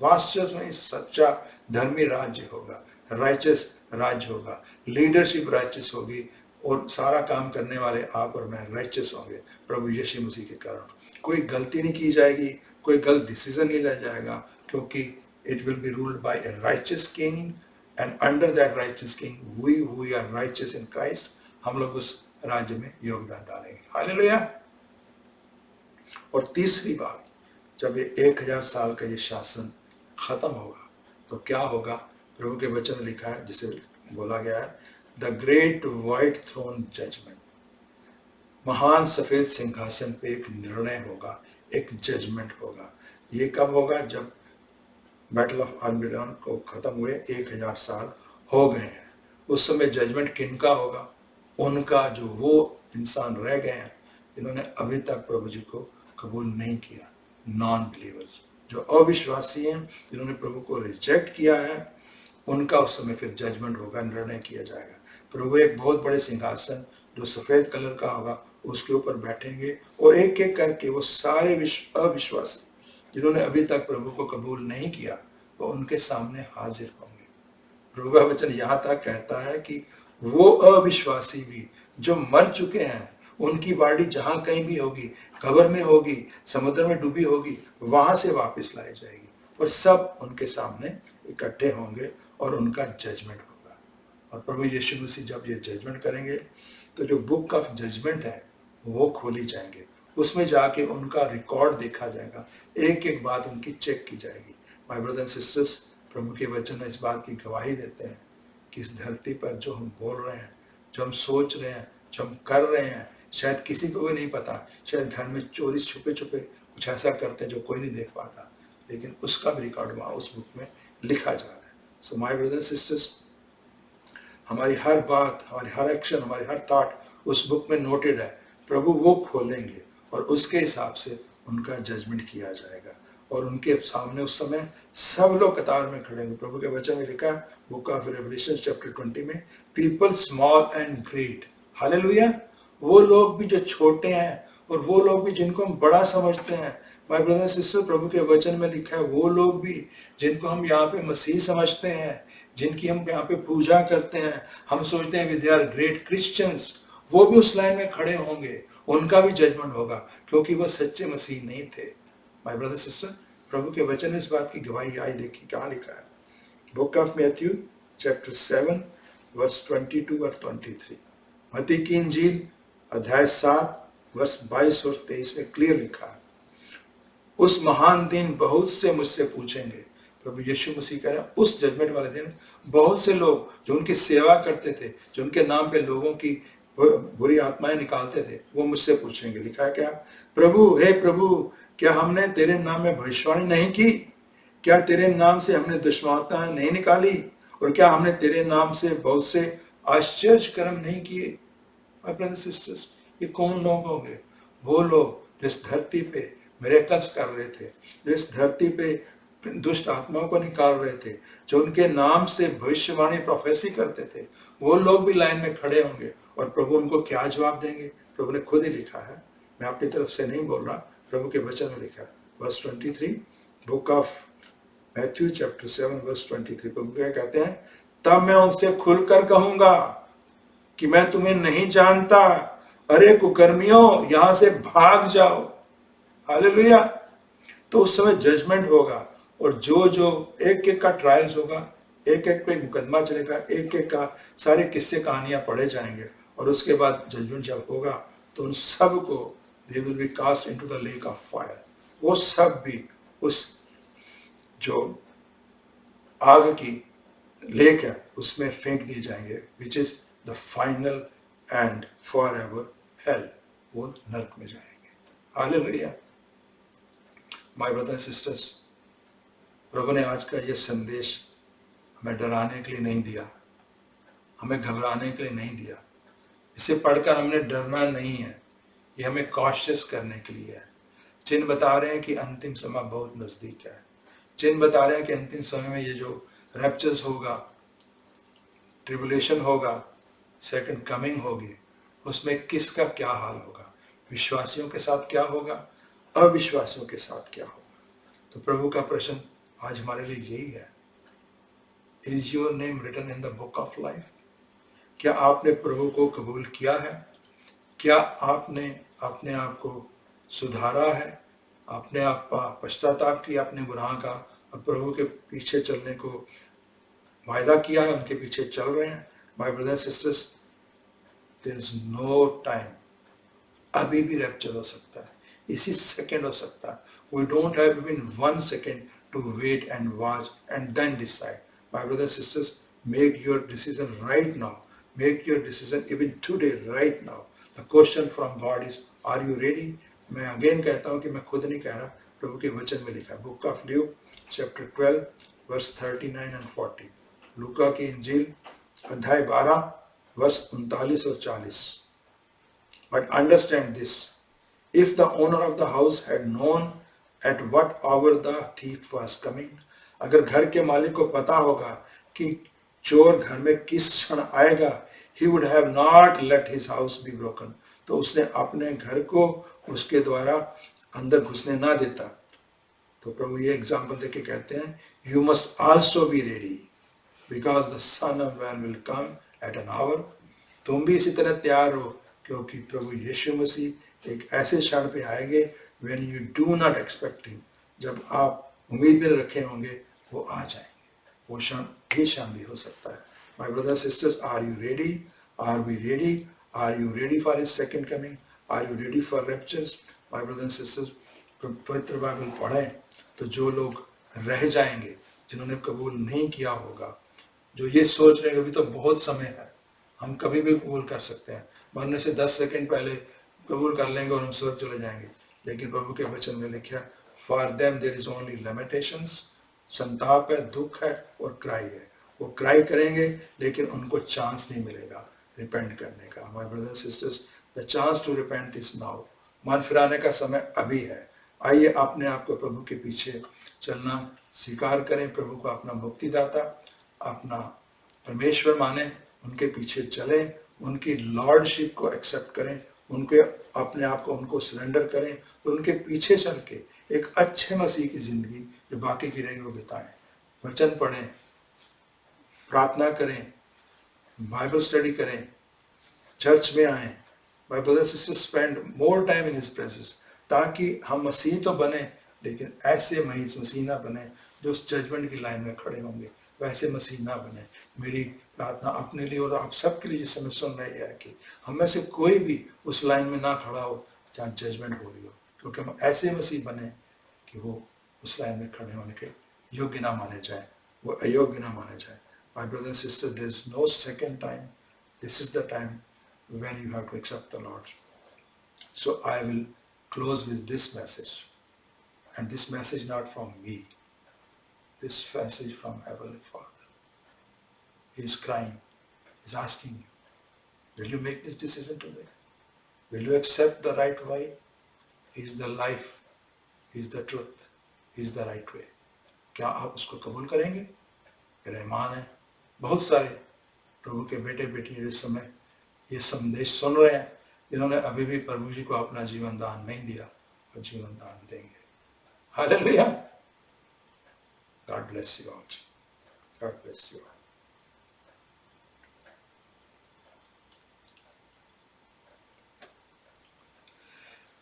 वास्तव में सच्चा धर्मी राज्य होगा, राइचस राज्य होगा, लीडरशिप राइचस होगी, और सारा काम करने वाले आप और मैं राइचस होंगे प्रभु यीशु मसीह के कारण। कोई गलती नहीं की जाएगी, कोई गलत डिसीजन नहीं लिया जाएगा, क्योंकि it will be ruled by a righteous king, and under that righteous king we are righteous in Christ. हम लोग उस राज्य में योगदान डालेंगे। हालेलुया। और तीसरी बात, जब ये 1000 साल का ये शासन खत्म होगा तो क्या होगा? प्रभु के वचन में लिखा है, जिसे बोला गया है the great white throne judgement. महान सफेद सिंहासन पे एक निर्णय होगा, एक जजमेंट होगा। ये कब होगा? जब बैटल ऑफ आर्मेगेडोन को खत्म हुए 1000 साल हो गए हैं। उस समय जजमेंट किनका होगा? उनका जो वो इंसान रह गए हैं जिन्होंने अभी तक प्रभु जी को कबूल नहीं किया, नॉन बिलीवर्स, जो अविश्वासी हैं, जिन्होंने प्रभु को रिजेक्ट किया है, उनका उस समय फिर जजमेंट होगा, निर्णय किया जाएगा। प्रभु एक बहुत बड़े सिंहासन जो सफेद कलर का होगा उसके ऊपर बैठेंगे, और एक एक करके वो सारे अविश्वासी जिन्होंने अभी तक प्रभु को कबूल नहीं किया, वो उनके सामने हाजिर होंगे। प्रभु का वचन यहाँ तक कहता है कि वो अविश्वासी भी जो मर चुके हैं, उनकी बॉडी जहां कहीं भी होगी, कब्र में होगी, समुद्र में डूबी होगी, वहां से वापस लाई जाएगी, और सब उनके सामने इकट्ठे होंगे और उनका जजमेंट होगा। और प्रभु यीशु मसीह जब ये जजमेंट करेंगे तो जो बुक ऑफ जजमेंट है वो खोली जाएंगे, उसमें जाके उनका रिकॉर्ड देखा जाएगा, एक एक बात उनकी चेक की जाएगी। माय ब्रदर्स एंड सिस्टर्स, प्रभु के वचन इस बात की गवाही देते हैं कि इस धरती पर जो हम बोल रहे हैं, जो हम सोच रहे हैं, जो हम कर रहे हैं, शायद किसी को भी नहीं पता, शायद घर में चोरी छुपे छुपे कुछ ऐसा करते हैं जो कोई नहीं देख पाता, लेकिन उसका भी रिकॉर्ड वहाँ उस बुक में लिखा जा रहा है। So my brothers and sisters, हमारी हर बात, हमारी हर एक्शन, हमारी हर थॉट उस बुक में नोटेड है। प्रभु वो खोलेंगे और उसके हिसाब से उनका जजमेंट किया जाएगा, और उनके सामने उस समय सब लोग कतार में खड़े होंगे। प्रभु के वचन में लिखा है बुक ऑफ रेवलेशन चैप्टर 20 में, people small and great, hallelujah, वो लोग भी जो छोटे हैं और वो लोग भी जिनको हम बड़ा समझते हैं। माय ब्रदर एंड सिस्टर, प्रभु के वचन में लिखा है वो लोग भी जिनको हम यहाँ पे मसीह समझते हैं, जिनकी हम यहाँ पे पूजा करते हैं, हम सोचते हैं वी आर ग्रेट क्रिश्चियंस, वो भी उस लाइन में खड़े होंगे, उनका भी जजमेंट होगा, क्योंकि वो सच्चे मसीह नहीं थे। माय ब्रदर सिस्टर, प्रभु के वचन में इस बात की गवाही आई। देखिए क्या लिखा है, book of Matthew chapter 7 verse 22 और 23। मत्ती की इंजील अध्याय 7 वर्स 22 और 23 में क्लियर लिखा है, उस महान दिन बहुत से मुझसे पूछेंगे। प्रभु यीशु मसीह कह रहे हैं उस जजमेंट वाले दिन बहुत से लोग जो उनकी सेवा करते थे, जो उनके नाम पे लोगों की बुरी आत्माएं निकालते थे, वो मुझसे पूछेंगे। लिखा है क्या, प्रभु, हे प्रभु, क्या हमने तेरे नाम में भविष्यवाणी नहीं की? क्या तेरे नाम से हमने दुष्टआत्माएं नहीं निकाली? और क्या हमने तेरे नाम से बहुत से आश्चर्य कर्म नहीं किए? माय ब्रदर्स सिस्टर्स, ये कौन लोग होंगे? वो लोग जो इस धरती पे मिरेकल्स कर रहे थे, जो इस धरती पे दुष्ट आत्माओं को निकाल रहे थे, जो उनके नाम से भविष्यवाणी प्रोफेसी करते थे, वो लोग भी लाइन में खड़े होंगे और प्रभु उनको क्या जवाब देंगे? प्रभु ने खुद ही लिखा है, मैं अपनी तरफ से नहीं बोल रहा, प्रभु के वचन में लिखा। Verse 23, book of Matthew chapter 7 verse 23, प्रभु क्या कहते हैं? तब मैं उनसे खुलकर कहूंगा कि मैं तुम्हें नहीं जानता, अरे कुकर्मियों, यहां से भाग जाओ। हालेलुया। तो उस समय जजमेंट होगा और जो जो एक एक का ट्रायल्स होगा, एक एक पे मुकदमा चलेगा, एक एक का सारे किस्से कहानियां पढ़े जाएंगे और उसके बाद जजमेंट जब होगा तो उन सब को they will be cast into the lake of fire. वो सब भी उस जो आग की लेक है उसमें फेंक दिए जाएंगे, which is the final end for ever hell. वो नरक में जाएंगे। हालेलुया। माय ब्रदर एंड सिस्टर्स, प्रभु ने आज का ये संदेश हमें डराने के लिए नहीं दिया, हमें घबराने के लिए नहीं दिया। इसे पढ़कर हमने डरना नहीं है, ये हमें कॉशियस करने के लिए है। चिन्ह बता रहे हैं कि अंतिम समय बहुत नजदीक है। चिन्ह बता रहे हैं कि अंतिम समय में ये जो रैप्चर्स होगा, ट्रिबुलेशन होगा, सेकंड कमिंग होगी, उसमें किसका क्या हाल होगा, विश्वासियों के साथ क्या होगा, अविश्वासियों के साथ क्या होगा। तो प्रभु का प्रश्न आज हमारे लिए यही है, is your name written in the book of life? क्या आपने प्रभु को कबूल किया है? क्या आपने अपने आप को सुधारा है? अपने आप का पश्चाताप किया अपने गुनाह का और प्रभु के पीछे चलने को वायदा किया है, उनके पीछे चल रहे हैं? My brothers sisters, there is no time. अभी भी रैप्चर हो सकता है, इसी सेकंड हो सकता है। We don't have even 1 second to wait and watch and then decide. My brothers sisters, make your decision right now, make your decision even today, right now. The question from God is, are you ready? मैं अगेन कहता हूं कि मैं खुद नहीं कह रहा, प्रभु के वचन में लिखा है। Book of Luke chapter 12 verse 39 and 40। लूका की इंजील अध्याय 12 वर्स 39 और 40। But understand this, if the owner of the house had known at what hour the thief was coming, अगर घर के मालिक को पता होगा कि चोर घर में किस क्षण आएगा, he would have not let his house be broken, तो उसने अपने घर को उसके द्वारा अंदर घुसने ना देता। तो प्रभु ये एग्जाम्पल देके कहते हैं, you must also be ready because the son of man will come at an hour। तुम भी इसी तरह तैयार हो क्योंकि प्रभु यीशु मसीह एक ऐसे क्षण पे आएंगे when you do not expect him, जब आप उम्मीद में रखे होंगे वो आ जाएंगे। वो क्षण ये क्षण भी हो सकता है। My brothers and sisters, are you ready? Are we ready? Are you ready for his second coming? Are you ready for raptures? My brothers and sisters, पवित्र बाइबल पढ़ें तो जो लोग रह जाएंगे, जिन्होंने कबूल नहीं किया होगा, जो ये सोच रहे हैं अभी तो बहुत समय है, हम कभी भी कबूल कर सकते हैं, मरने से 10 सेकंड पहले कबूल कर लेंगे और हम स्वर्ग चले जाएंगे। लेकिन प्रभु के वचन में लिखा, for them there is only limitations, संताप है, दुख है और क्राई है। वो क्राई करेंगे लेकिन उनको चांस नहीं मिलेगा रिपेंट करने का। My brothers sisters, the chance to repent is now. मन फिराने का समय अभी है। आइए अपने आप को प्रभु के पीछे चलना स्वीकार करें, प्रभु को अपना मुक्तिदाता, अपना परमेश्वर माने, उनके पीछे चलें, उनकी लॉर्डशिप को एक्सेप्ट करें, उनके अपने आप को उनको सरेंडर करें, तो उनके पीछे चल के एक अच्छे मसीह की जिंदगी जो बाकी की रहेगी वो बिताएं। वचन पढ़ें, प्रार्थना करें, बाइबल स्टडी करें, चर्च में आएं। My brothers sisters, spend more time in his presence, ताकि हम मसीह तो बने लेकिन ऐसे मसीह ना बने जो उस जजमेंट की लाइन में खड़े होंगे, वैसे मसीह ना बने। मेरी प्रार्थना अपने लिए और आप सबके लिए जिस समय सुन रही है कि हम में से कोई भी उस लाइन में ना खड़ा हो जहाँ जजमेंट हो रही हो, क्योंकि हम ऐसे मसीह बने कि वो उस लाइन में खड़े होने के योग्य ना माने जाए, वो अयोग्य ना माने जाए। My brother sister, there is no second time, this is the time when you have to accept the Lord. So I will close with this message, and this message not from me, this message from Heavenly Father. He is crying, he is asking you, Will you make this decision today? Will you accept the right way? He is the life, he is the truth, he is the right way. क्या आप उसको कबूल करेंगे? मेरा ईमान है बहुत सारे प्रभु के बेटे बेटियां इस समय ये संदेश सुन रहे हैं जिन्होंने अभी भी प्रभु जी को अपना जीवन दान नहीं दिया और जीवन दान देंगे। Hallelujah. God bless you all. God bless you all.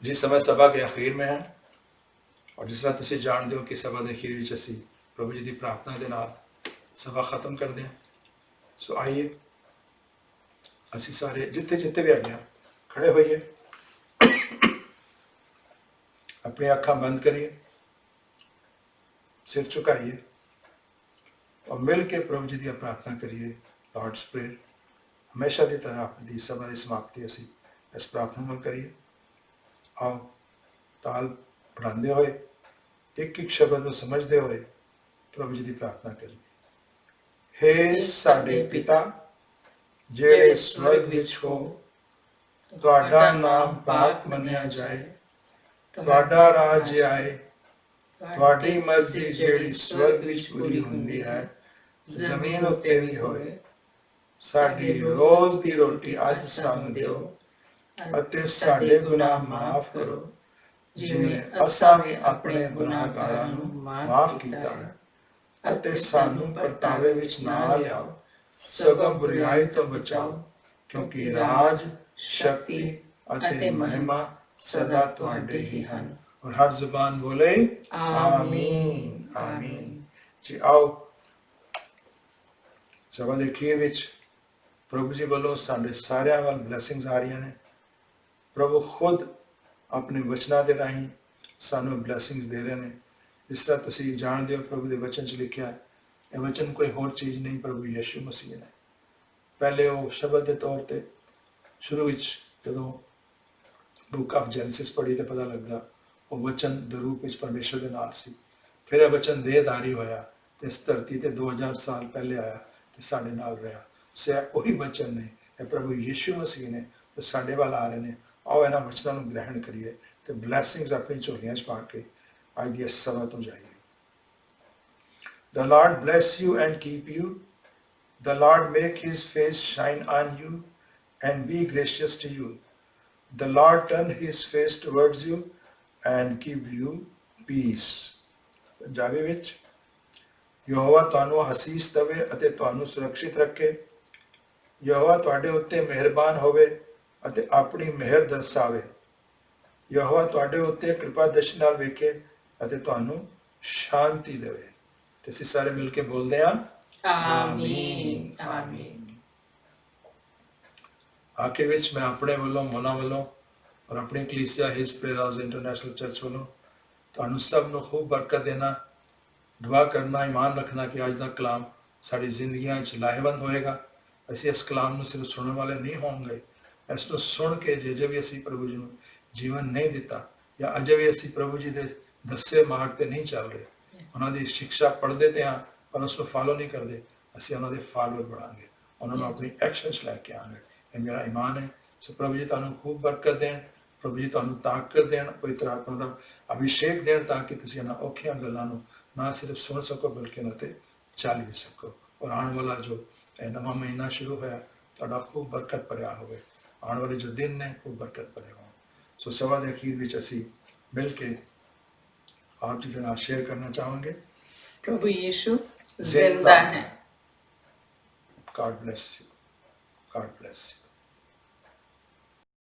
जिस समय सभा के अखीर में है और जिस तरह तुम जानते हो कि सभा के अखीर ਵਿੱਚ ਅਸੀਂ प्रभु जी की प्रार्थना ਦੇ ਨਾਲ सभा खत्म कर दें। सो आइए ਅਸੀਂ ਸਾਰੇ ਜਿੱਥੇ ਜਿੱਥੇ ਵੀ ਹੈਗੇ खड़े होइए, अपनी अखां बंद करिए, सिर झुकाइए और मिल के प्रभु जी की प्रार्थना करिए। लॉर्ड्स प्रेयर हमेशा की तरह अपनी सभा की समाप्ति असी इस प्रार्थना नाल करिए। आओ ताल बढ़ाते हुए एक एक शब्द को समझते हुए प्रभु जी की प्रार्थना करिए। हे साडे पिता जेड़े स्वर्ग विच हो, तुहाडा नाम पाक मन्निया जाए, तुहाडा राज आए, तुहाडी मर्जी जेड़ी स्वर्ग विच पूरी हुंदी है जमीन उत्ते भी होए। साडी रोज दी रोटी अज सानू दिओ अते साडे गुनाह माफ करो जिवें असां भी अपने गुनाहगारां नूं माफ कीता है, अते सानू परतावे विच ना लियाओ सगों बुराई तो बचाओ, क्योंकि राज शक्ति अते महिमा सदा तुहाडे ही हन। और हर जुबान बोले आमीन आमीन। जी आओ सभा दे अखीर विच प्रभु जी वालों साडे सारियां वाल ब्लैसिंग्स आ रही ने। प्रभु खुद अपने वचनां दे राहीं सानू ब्लैसिंग्स दे रहे हैं। जिस तरह तुसीं जानते हो प्रभु के वचन च लिखा है, यह वचन कोई होर चीज़ नहीं, प्रभु यीशु मसीह ने पहले वो शब्द के तौर पर शुरू में जो बुक ऑफ जेनेसिस पढ़ी तो पता लगता वो वचन दे रूप में परमेश्वर के नाल सी। फिर यह वचन देहधारी होया तो इस धरती ते 2000 साल पहले आया तो साडे नाल रहा। सो वही वचन ने यह प्रभु यीशु मसीह ने जो साडे वाल आ रहे हैं। आओ इन्हां वचनों को ग्रहण करिए तो ब्लैसिंग्स अपनी झोलियां च पा के अज दी इस सभा तो जाइए। The Lord bless you and keep you. The Lord make his face shine on you and be gracious to you. The Lord turn his face towards you and give you peace. Punjabi विच यहोवा तुहानू आसीस देवे अते तुहानू सुरक्षित रखे। यहोवा तुहाडे उत्ते मेहरबान होवे अते अपनी मेहर दर्शावे। यहोवा तुहाडे उत्ते कृपा दृष्टि नाल वेखे अते तुहानू शांति देवे। ते असीं सारे मिल के बोलदे हां आमीन आमीन। आखिर विच मैं अपने वालों मोना वालों और अपनी कलीसिया his prayer house international church वालों तुहानू सब नूं खूब बरकत देना, दुआ करना, ईमान रखना कि अज दा कलाम साडी जिंदगियां च लाहेवंद होएगा। असीं इस कलाम नूं सिर्फ सुनने वाले नहीं होंगे, इसनूं सुन के जे भी असीं प्रभु जी नूं जीवन नहीं दिता या अजे भी असीं प्रभु जी दे दस्से मार्ग ते नहीं चल रहे, उन्हां दी शिक्षा पढ़दे ते हां पर उसनूं फॉलो नहीं करते, असीं उन्हां दे फॉलोअर बनांगे, उन्हां नूं अपनी एक्शनस लैके आवांगे। ये मेरा ईमान है। सो प्रभु जी तुहानू खूब बरकत देन, प्रभु जी तुहानू ताकत देन, पवित्र आत्मा का अभिषेक देन ताकि तुसीं इन्हां औखियां गल्लां नूं ना सिर्फ सुन सको बल्कि उन्हां ते चल भी सको। और आने वाला जो नवा महीना शुरू होया तुहाडा खूब बरकत भरिया होवे, आने वाले जो दिन ने खूब बरकत भरे होण। सो सभा के अखीर विच असीं मिल के आप जी के नाल शेयर करना चाहेंगे। प्रभु यीशु जिंदा है। God bless you. God bless you.